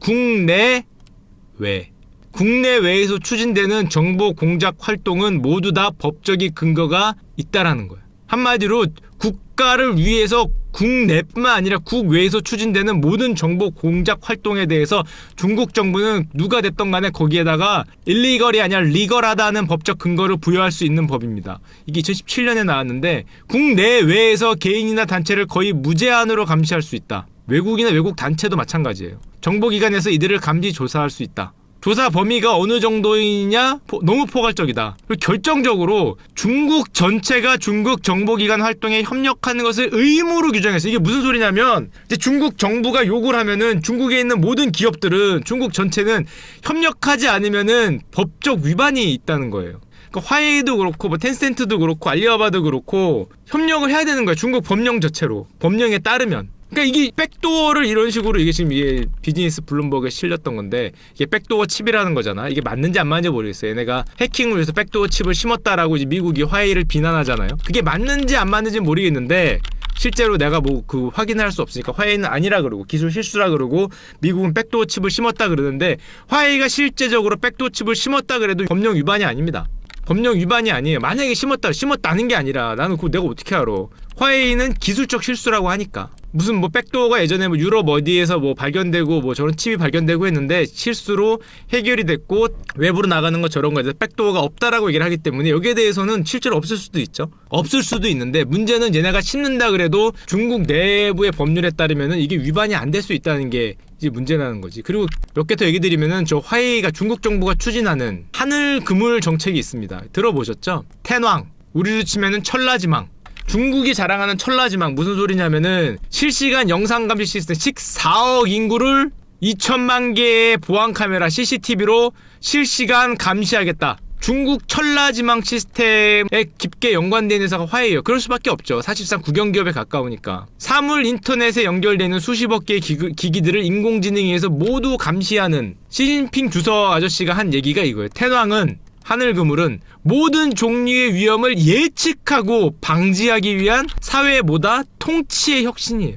국내외에서 추진되는 정보 공작 활동은 모두 다 법적인 근거가 있다라는 거예요. 한마디로 국가를 위해서 국내뿐만 아니라 국외에서 추진되는 모든 정보 공작 활동에 대해서 중국 정부는 누가 됐던 간에 거기에다가 일리걸이 아니라 리걸하다는 법적 근거를 부여할 수 있는 법입니다. 이게 2017년에 나왔는데 국내외에서 개인이나 단체를 거의 무제한으로 감시할 수 있다. 외국이나 외국 단체도 마찬가지예요. 정보기관에서 이들을 감시 조사할 수 있다. 조사 범위가 어느 정도이냐? 너무 포괄적이다. 그리고 결정적으로 중국 전체가 중국 정보기관 활동에 협력하는 것을 의무로 규정했어요. 이게 무슨 소리냐면 이제 중국 정부가 요구를 하면은 중국에 있는 모든 기업들은 중국 전체는 협력하지 않으면은 법적 위반이 있다는 거예요. 그러니까 화웨이도 그렇고 뭐 텐센트도 그렇고 알리바바도 그렇고 협력을 해야 되는 거예요. 중국 법령 자체로. 법령에 따르면. 그러니까 이게 백도어를 이런 식으로 이게 지금 이게 비즈니스 블룸버그에 실렸던 건데 이게 백도어 칩이라는 거잖아. 이게 맞는지 안 맞는지 모르겠어요. 얘네가 해킹을 위해서 백도어 칩을 심었다라고 이제 미국이 화웨이를 비난하잖아요. 그게 맞는지 안 맞는지 모르겠는데 실제로 내가 뭐 그 확인할 수 없으니까 화웨이는 아니라 그러고 기술 실수라 그러고 미국은 백도어 칩을 심었다 그러는데 화웨이가 실제적으로 백도어 칩을 심었다 그래도 법령 위반이 아닙니다. 법령 위반이 아니에요. 만약에 심었다는 게 아니라 나는 그거 내가 어떻게 알아. 화웨이는 기술적 실수라고 하니까. 무슨 뭐 백도어가 예전에 뭐 유럽 어디에서 뭐 발견되고 뭐 저런 칩이 발견되고 했는데 실수로 해결이 됐고 외부로 나가는 거 저런 거에서 백도어가 없다라고 얘기를 하기 때문에 여기에 대해서는 실제로 없을 수도 있죠. 없을 수도 있는데 문제는 얘네가 심는다 그래도 중국 내부의 법률에 따르면은 이게 위반이 안 될 수 있다는 게 이제 문제라는 거지. 그리고 몇 개 더 얘기 드리면은 저 화웨이가 중국 정부가 추진하는 하늘 그물 정책이 있습니다. 들어보셨죠? 텐왕, 우리로 치면은 천라지망. 중국이 자랑하는 천라지망 무슨 소리냐면은 실시간 영상 감시 시스템 14억 인구를 2천만 개의 보안 카메라 CCTV로 실시간 감시하겠다. 중국 천라지망 시스템에 깊게 연관된 회사가 화웨이예요. 그럴 수밖에 없죠. 사실상 국영기업에 가까우니까. 사물 인터넷에 연결되는 수십억 개의 기기들을 인공지능에 의해서 모두 감시하는 시진핑 주석 아저씨가 한 얘기가 이거예요. 텐왕은 하늘그물은 모든 종류의 위험을 예측하고 방지하기 위한 사회보다 통치의 혁신이에요.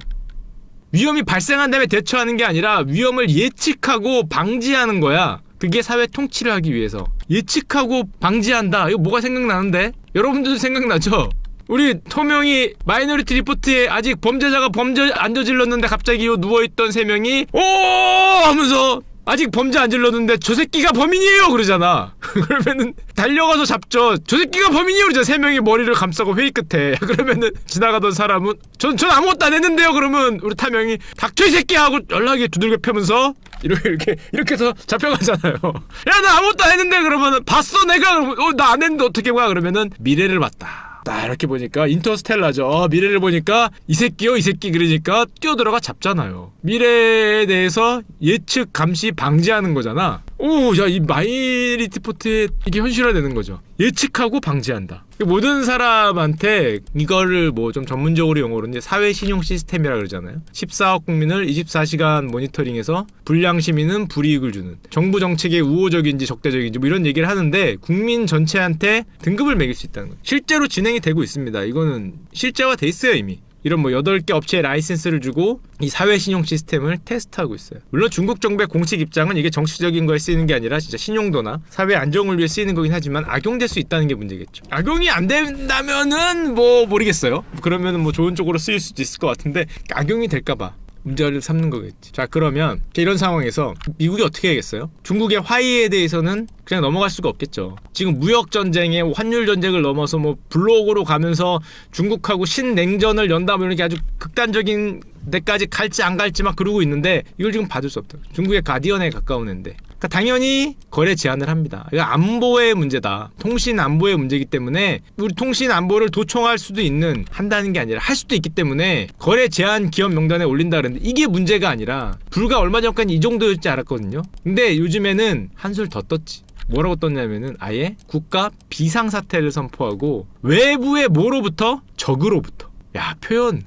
위험이 발생한 다음에 대처하는 게 아니라 위험을 예측하고 방지하는 거야. 그게 사회 통치를 하기 위해서. 예측하고 방지한다. 이거 뭐가 생각나는데? 여러분들도 생각나죠? 우리 토명이 마이너리티 리포트에 아직 범죄자가 범죄 안 저질렀는데 갑자기 요 누워있던 세 명이 오 하면서 아직 범죄 안 질렀는데 저 새끼가 범인이에요 그러잖아. 그러면은 달려가서 잡죠. 저 새끼가 범인이에요 그러잖아. 세 명이 머리를 감싸고 회의 끝에. 그러면은 지나가던 사람은 전 아무것도 안 했는데요. 그러면 우리 타명이 닥쳐 이 새끼 하고 연락이 두들겨 펴면서 이렇게 해서 잡혀가잖아요. 야 나 아무것도 안 했는데 그러면은 봤어 내가. 그러면 나 안 했는데 어떻게 봐. 그러면은 미래를 봤다. 딱 이렇게 보니까 인터스텔라죠. 미래를 보니까 이 새끼요 이 새끼 그러니까 뛰어들어가 잡잖아요. 미래에 대해서 예측 감시 방지하는 거잖아. 오, 야, 이 마이리티포트에 이게 현실화되는 거죠. 예측하고 방지한다. 모든 사람한테 이거를 뭐 좀 전문적으로 용어로 이제 사회 신용 시스템이라 그러잖아요. 14억 국민을 24시간 모니터링해서 불량 시민은 불이익을 주는 정부 정책이 우호적인지 적대적인지 뭐 이런 얘기를 하는데 국민 전체한테 등급을 매길 수 있다는 거예요. 실제로 진행이 되고 있습니다. 이거는 실제화돼 있어요 이미. 이런 뭐 8개 업체에 라이센스를 주고 이 사회 신용 시스템을 테스트하고 있어요. 물론 중국 정부의 공식 입장은 이게 정치적인 거에 쓰이는 게 아니라 진짜 신용도나 사회 안정을 위해 쓰이는 거긴 하지만 악용될 수 있다는 게 문제겠죠. 악용이 안 된다면은 뭐 모르겠어요. 그러면은 뭐 좋은 쪽으로 쓰일 수도 있을 것 같은데 악용이 될까봐 문제를 삼는 거겠지. 자, 그러면 이런 상황에서 미국이 어떻게 해야겠어요? 중국의 화웨이에 대해서는 그냥 넘어갈 수가 없겠죠. 지금 무역 전쟁에 환율 전쟁을 넘어서 뭐 블록으로 가면서 중국하고 신냉전을 연다 뭐 이렇게 아주 극단적인 데까지 갈지 안 갈지 막 그러고 있는데 이걸 지금 받을 수 없다. 중국의 가디언에 가까운 앤데. 그러니까 당연히 거래 제한을 합니다. 이거 안보의 문제다. 통신 안보의 문제이기 때문에 우리 통신 안보를 도청할 수도 있는 한다는 게 아니라 할 수도 있기 때문에 거래 제한 기업 명단에 올린다 그랬는데 이게 문제가 아니라 불과 얼마 전까지 이 정도였지 않았거든요. 근데 요즘에는 한술 더 떴지. 뭐라고 떴냐면은 아예 국가 비상사태를 선포하고 외부의 뭐로부터? 적으로부터. 야, 표현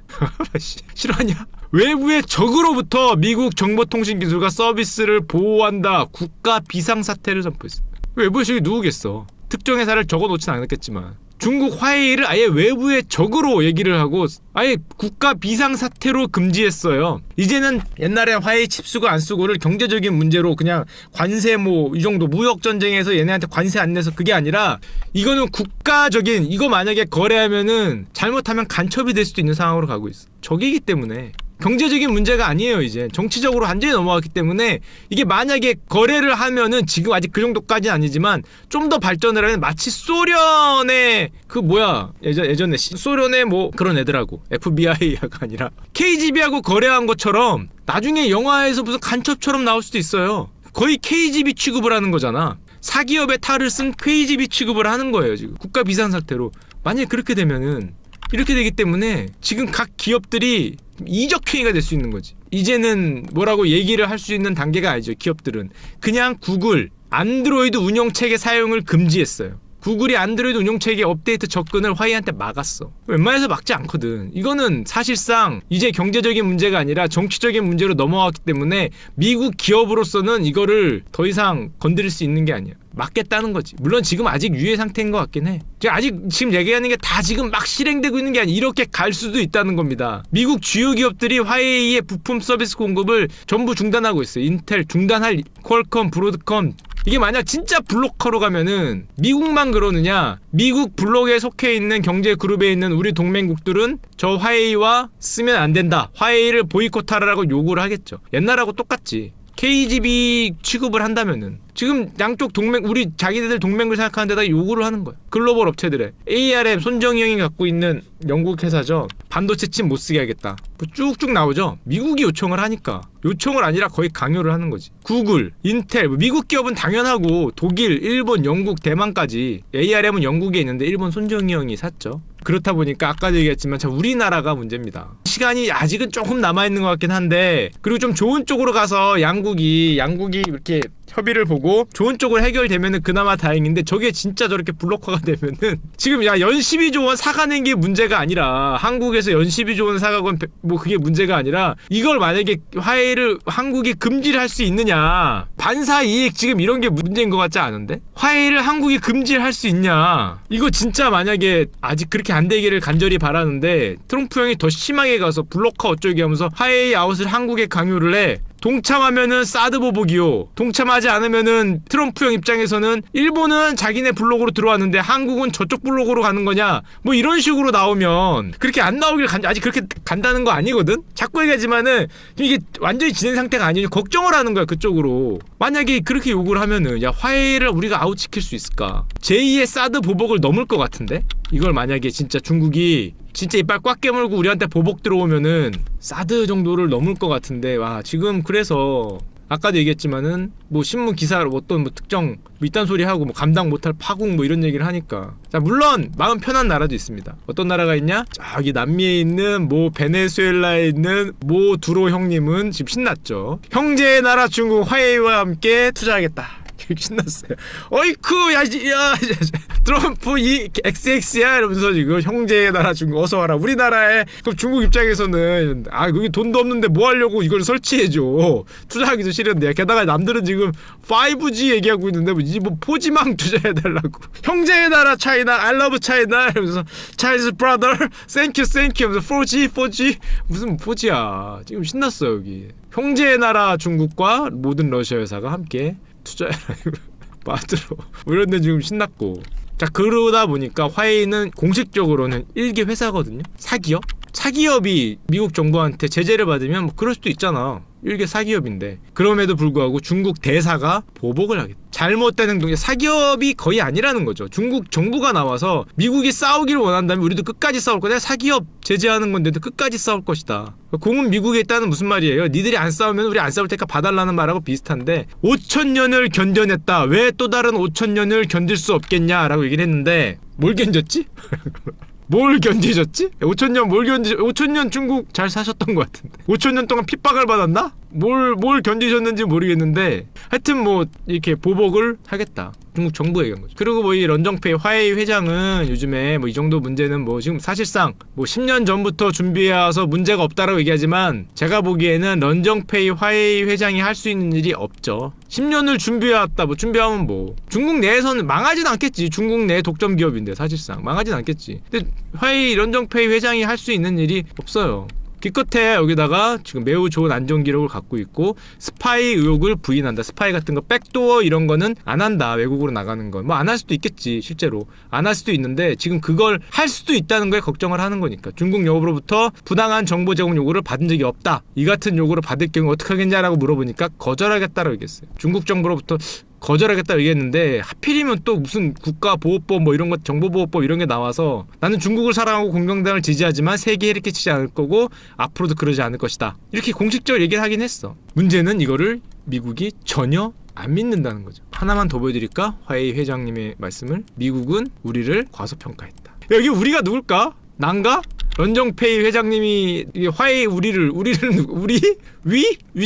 싫어하냐? 외부의 적으로부터 미국 정보통신기술과 서비스를 보호한다. 국가 비상사태를 선포했어. 외부의 적이 누구겠어? 특정 회사를 적어놓진 않았겠지만 중국 화웨이를 아예 외부의 적으로 얘기를 하고 아예 국가 비상사태로 금지했어요. 이제는 옛날에 화웨이 칩 쓰고 안 쓰고를 경제적인 문제로 그냥 관세 뭐 이 정도 무역전쟁에서 얘네한테 관세 안 내서 그게 아니라 이거는 국가적인, 이거 만약에 거래하면은 잘못하면 간첩이 될 수도 있는 상황으로 가고 있어. 적이기 때문에 경제적인 문제가 아니에요. 이제 정치적으로 완전히 넘어갔기 때문에 이게 만약에 거래를 하면은 지금 아직 그 정도까지는 아니지만 좀 더 발전을 하면 마치 소련의 그 뭐야 예전에 소련의 뭐 그런 애들하고 FBI가 아니라 KGB하고 거래한 것처럼 나중에 영화에서 무슨 간첩처럼 나올 수도 있어요. 거의 KGB 취급을 하는 거잖아. 사기업의 탈을 쓴 KGB 취급을 하는 거예요. 지금 국가 비상사태로. 만약에 그렇게 되면은 이렇게 되기 때문에 지금 각 기업들이 이적행위가 될 수 있는 거지. 이제는 뭐라고 얘기를 할 수 있는 단계가 아니죠. 기업들은 그냥 구글 안드로이드 운영체계 사용을 금지했어요. 구글이 안드로이드 운영체계 업데이트 접근을 화웨이한테 막았어. 웬만해서 막지 않거든. 이거는 사실상 이제 경제적인 문제가 아니라 정치적인 문제로 넘어왔기 때문에 미국 기업으로서는 이거를 더 이상 건드릴 수 있는 게 아니야. 막겠다는 거지. 물론 지금 아직 유예 상태인 것 같긴 해. 아직 지금 얘기하는 게 다 지금 막 실행되고 있는 게 아니라 이렇게 갈 수도 있다는 겁니다. 미국 주요 기업들이 화웨이의 부품 서비스 공급을 전부 중단하고 있어요. 인텔 중단할, 퀄컴, 브로드컴. 이게 만약 진짜 블록커로 가면은 미국만 그러느냐? 미국 블록에 속해 있는 경제 그룹에 있는 우리 동맹국들은 저 화웨이와 쓰면 안 된다. 화웨이를 보이콧하라고 요구를 하겠죠. 옛날하고 똑같지. KGB 취급을 한다면은 지금 양쪽 동맹, 우리 자기네들 동맹을 생각하는 데다 요구를 하는 거야. 글로벌 업체들에 ARM 손정희 형이 갖고 있는 영국 회사죠. 반도체 칩 못 쓰게 하겠다. 뭐 쭉쭉 나오죠. 미국이 요청을 하니까. 요청을 아니라 거의 강요를 하는 거지. 구글, 인텔, 미국 기업은 당연하고 독일, 일본, 영국, 대만까지. ARM은 영국에 있는데 일본 손정희 형이 샀죠. 그렇다 보니까 아까도 얘기했지만 참 우리나라가 문제입니다. 시간이 아직은 조금 남아있는 것 같긴 한데, 그리고 좀 좋은 쪽으로 가서 양국이 이렇게 협의를 보고 좋은 쪽으로 해결되면은 그나마 다행인데, 저게 진짜 저렇게 블록화가 되면은 지금 야 연 12조 원 사가는 게 문제가 아니라, 한국에서 연 12조 원 사가건 뭐 그게 문제가 아니라, 이걸 만약에 화웨이를 한국이 금지를 할 수 있느냐, 반사 이익 지금 이런 게 문제인 것 같지 않은데? 화웨이를 한국이 금지를 할 수 있냐, 이거 진짜 만약에 아직 그렇게 안 되기를 간절히 바라는데, 트럼프 형이 더 심하게 가서 블록화 어쩌기 하면서 화웨이 아웃을 한국에 강요를 해. 동참하면은 사드 보복이요. 동참하지 않으면은 트럼프 형 입장에서는 일본은 자기네 블록으로 들어왔는데 한국은 저쪽 블록으로 가는 거냐, 뭐 이런 식으로 나오면, 그렇게 안 나오길 아직 그렇게 간다는 거 아니거든? 자꾸 얘기하지만은 이게 완전히 진행 상태가 아니니 걱정을 하는 거야, 그쪽으로. 만약에 그렇게 요구를 하면은 야 화웨이를 우리가 아웃시킬 수 있을까? 제2의 사드 보복을 넘을 것 같은데? 이걸 만약에 진짜 중국이 진짜 이빨 꽉 깨물고 우리한테 보복 들어오면은 사드 정도를 넘을 것 같은데, 와 지금 그래서 아까도 얘기했지만은 뭐 신문 기사로 어떤 뭐 특정 뭐 이딴 소리 하고 뭐 감당 못할 파국 뭐 이런 얘기를 하니까, 자 물론 마음 편한 나라도 있습니다. 어떤 나라가 있냐? 저기 남미에 있는 뭐 베네수엘라에 있는 모 두로 형님은 지금 신났죠. 형제의 나라 중국 화웨이와 함께 투자하겠다. 신났어요. 어이쿠 야 트럼프 이 XX야 이러면서 지금 형제의 나라 중국 어서 와라. 우리나라에 그럼 중국 입장에서는 아 여기 돈도 없는데 뭐 하려고 이걸 설치해줘. 투자하기도 싫은데, 게다가 남들은 지금 5G 얘기하고 있는데 뭐 포지망 투자해달라고. 형제의 나라 차이나 I love 차이나 이러면서 Chinese brother thank you 하면서 4G 무슨 4G야. 지금 신났어요. 여기 형제의 나라 중국과 모든 러시아 회사가 함께 투자해라 빠들어 이런 데 지금 신났고. 자 그러다 보니까 화웨이는 공식적으로는 일개 회사거든요. 사기업이 미국 정부한테 제재를 받으면 뭐 그럴 수도 있잖아. 일개 사기업인데 그럼에도 불구하고 중국 대사가 보복을 하겠다. 잘못된 행동이 사기업이 거의 아니라는 거죠. 중국 정부가 나와서 미국이 싸우기를 원한다면 우리도 끝까지 싸울 거다. 사기업 제재하는 건데도 끝까지 싸울 것이다. 공은 미국에 있다는 무슨 말이에요? 니들이 안 싸우면 우리 안 싸울 테니까 봐달라는 말하고 비슷한데, 5,000년을 견뎌냈다. 왜 또 다른 5,000년을 견딜 수 없겠냐라고 얘기를 했는데 뭘 견뎠지? 뭘 견디셨지? 5,000년 뭘 견디? 5,000년 중국 잘 사셨던 것 같은데 5,000년 동안 핍박을 받았나? 뭘 견디셨는지 모르겠는데 하여튼 뭐 이렇게 보복을 하겠다. 중국 정부가 얘기한 거죠. 그리고 뭐 이 런정페이 화웨이 회장은 요즘에 뭐 이 정도 문제는 뭐 지금 사실상 뭐 10년 전부터 준비해와서 문제가 없다라고 얘기하지만 제가 보기에는 런정페이 화웨이 회장이 할 수 있는 일이 없죠. 10년을 준비해왔다. 뭐 준비하면 뭐 중국 내에서는 망하진 않겠지. 중국 내 독점 기업인데 사실상 망하진 않겠지. 근데 화웨이 런정페이 회장이 할 수 있는 일이 없어요. 기껏해 여기다가 지금 매우 좋은 안전 기록을 갖고 있고 스파이 의혹을 부인한다. 스파이 같은 거 백도어 이런 거는 안 한다. 외국으로 나가는 건 뭐 안 할 수도 있겠지. 실제로 안 할 수도 있는데 지금 그걸 할 수도 있다는 거에 걱정을 하는 거니까. 중국 여부로부터 부당한 정보 제공 요구를 받은 적이 없다. 이 같은 요구를 받을 경우 어떻게 하겠냐라고 물어보니까 거절하겠다라고 얘기했어요. 중국 정부로부터 거절하겠다 얘기했는데 하필이면 또 무슨 국가보호법 뭐 이런 거 정보보호법 이런 게 나와서 나는 중국을 사랑하고 공정당을 지지하지만 세계에 이렇게 치지 않을 거고 앞으로도 그러지 않을 것이다. 이렇게 공식적으로 얘기를 하긴 했어. 문제는 이거를 미국이 전혀 안 믿는다는 거죠. 하나만 더 보여드릴까? 화웨이 회장님의 말씀을. 미국은 우리를 과소평가했다. 여기 우리가 누굴까? 난가? 런정페이 회장님이 화웨이 우리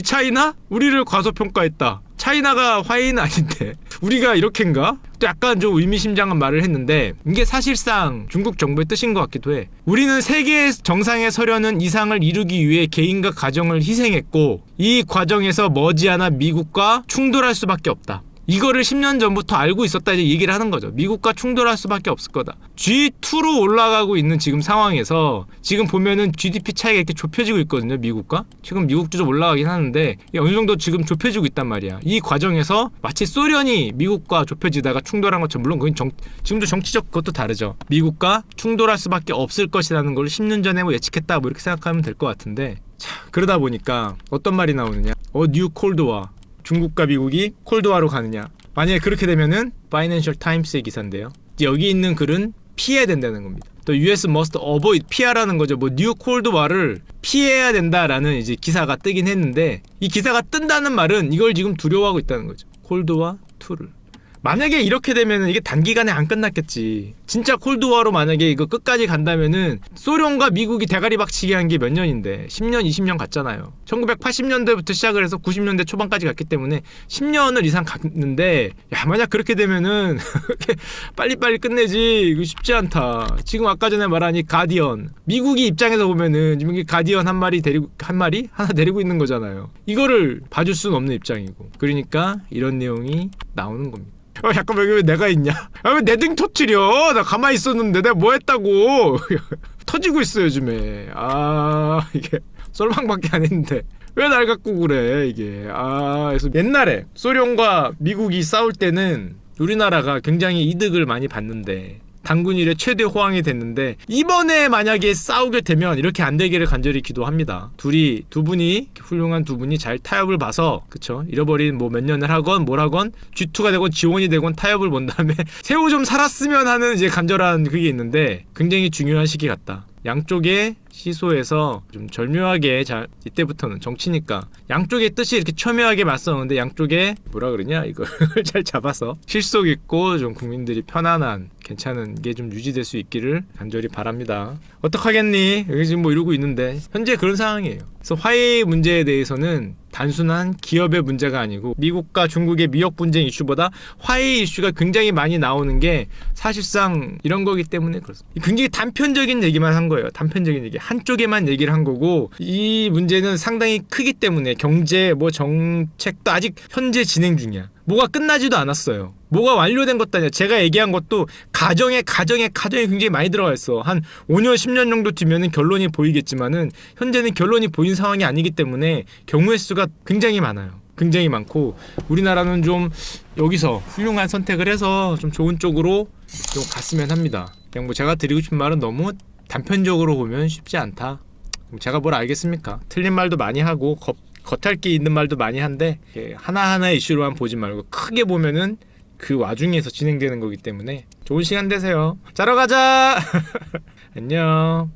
차이나? 우리를 과소평가했다. 차이나가 화웨이는 아닌데 우리가 이렇게인가? 또 약간 좀 의미심장한 말을 했는데 이게 사실상 중국 정부의 뜻인 것 같기도 해. 우리는 세계 정상에 서려는 이상을 이루기 위해 개인과 가정을 희생했고 이 과정에서 머지않아 미국과 충돌할 수밖에 없다. 이거를 10년 전부터 알고 있었다 이제 얘기를 하는 거죠. 미국과 충돌할 수밖에 없을 거다. G2로 올라가고 있는 지금 상황에서 지금 보면은 GDP 차이가 이렇게 좁혀지고 있거든요. 미국과. 지금 미국도 좀 올라가긴 하는데 어느 정도 지금 좁혀지고 있단 말이야. 이 과정에서 마치 소련이 미국과 좁혀지다가 충돌한 것처럼 물론 그건 지금도 정치적 것도 다르죠. 미국과 충돌할 수밖에 없을 것이라는 걸 10년 전에 뭐 예측했다 뭐 이렇게 생각하면 될 것 같은데 자 그러다 보니까 어떤 말이 나오느냐. 뉴 콜드워. 중국과 미국이 콜드와로 가느냐. 만약에 그렇게 되면은 파이낸셜 타임스의 기사인데요. 이제 여기 있는 글은 피해야 된다는 겁니다. 또 US must avoid 피하라는 거죠. 뭐 뉴 콜드와를 피해야 된다라는 이제 기사가 뜨긴 했는데 이 기사가 뜬다는 말은 이걸 지금 두려워하고 있다는 거죠. 콜드와 2를. 만약에 이렇게 되면은 이게 단기간에 안 끝났겠지. 진짜 콜드워로 만약에 이거 끝까지 간다면은 소련과 미국이 대가리 박치기 한 게 몇 년인데 10년, 20년 갔잖아요. 1980년대부터 시작을 해서 90년대 초반까지 갔기 때문에 10년을 이상 갔는데 야 만약 그렇게 되면은 빨리빨리 끝내지 이거 쉽지 않다. 지금 아까 전에 말한 이 가디언 미국이 입장에서 보면은 지금 가디언 하나 데리고 있는 거잖아요. 이거를 봐줄 수는 없는 입장이고 그러니까 이런 내용이 나오는 겁니다. 잠깐만 여기 왜 내가 있냐? 왜 내 등 터뜨려? 나 가만히 있었는데 내가 뭐 했다고? 터지고 있어 요즘에. 이게 썰방밖에 안 했는데 왜 날 갖고 그래 이게. 그래서 옛날에 소련과 미국이 싸울 때는 우리나라가 굉장히 이득을 많이 봤는데 당군 일의 최대 호황이 됐는데 이번에 만약에 싸우게 되면 이렇게 안 되기를 간절히 기도합니다. 두 분이 훌륭한 두 분이 잘 타협을 봐서 그쵸 잃어버린 뭐 몇 년을 하건 뭘 하건 G2가 되건 G1이 되건 타협을 본 다음에 새우 좀 살았으면 하는 이제 간절한 그게 있는데 굉장히 중요한 시기 같다. 양쪽의 시소에서 좀 절묘하게 잘 이때부터는 정치니까 양쪽의 뜻이 이렇게 첨예하게 맞서는데 양쪽에 뭐라 그러냐 이걸 잘 잡아서 실속 있고 좀 국민들이 편안한 괜찮은 게 좀 유지될 수 있기를 간절히 바랍니다. 어떡하겠니? 여기 지금 뭐 이러고 있는데 현재 그런 상황이에요. 그래서 화웨이 문제에 대해서는 단순한 기업의 문제가 아니고 미국과 중국의 미역 분쟁 이슈보다 화웨이 이슈가 굉장히 많이 나오는 게 사실상 이런 거기 때문에 그렇습니다. 굉장히 단편적인 얘기만 한 거예요. 단편적인 얘기. 한쪽에만 얘기를 한 거고 이 문제는 상당히 크기 때문에 경제 뭐 정책도 아직 현재 진행 중이야. 뭐가 끝나지도 않았어요. 뭐가 완료된 것도 아니야. 제가 얘기한 것도 가정에 굉장히 많이 들어가 있어. 한 5년 10년 정도 뒤면은 결론이 보이겠지만은 현재는 결론이 보인 상황이 아니기 때문에 경우의 수가 굉장히 많아요. 굉장히 많고 우리나라는 좀 여기서 훌륭한 선택을 해서 좀 좋은 쪽으로 좀 갔으면 합니다. 그냥 뭐 제가 드리고 싶은 말은 너무 단편적으로 보면 쉽지 않다. 제가 뭘 알겠습니까? 틀린 말도 많이 하고 겉핥기 있는 말도 많이 한데 하나하나의 이슈로만 보지 말고 크게 보면은 그 와중에서 진행되는 거기 때문에 좋은 시간 되세요. 자러 가자. 안녕.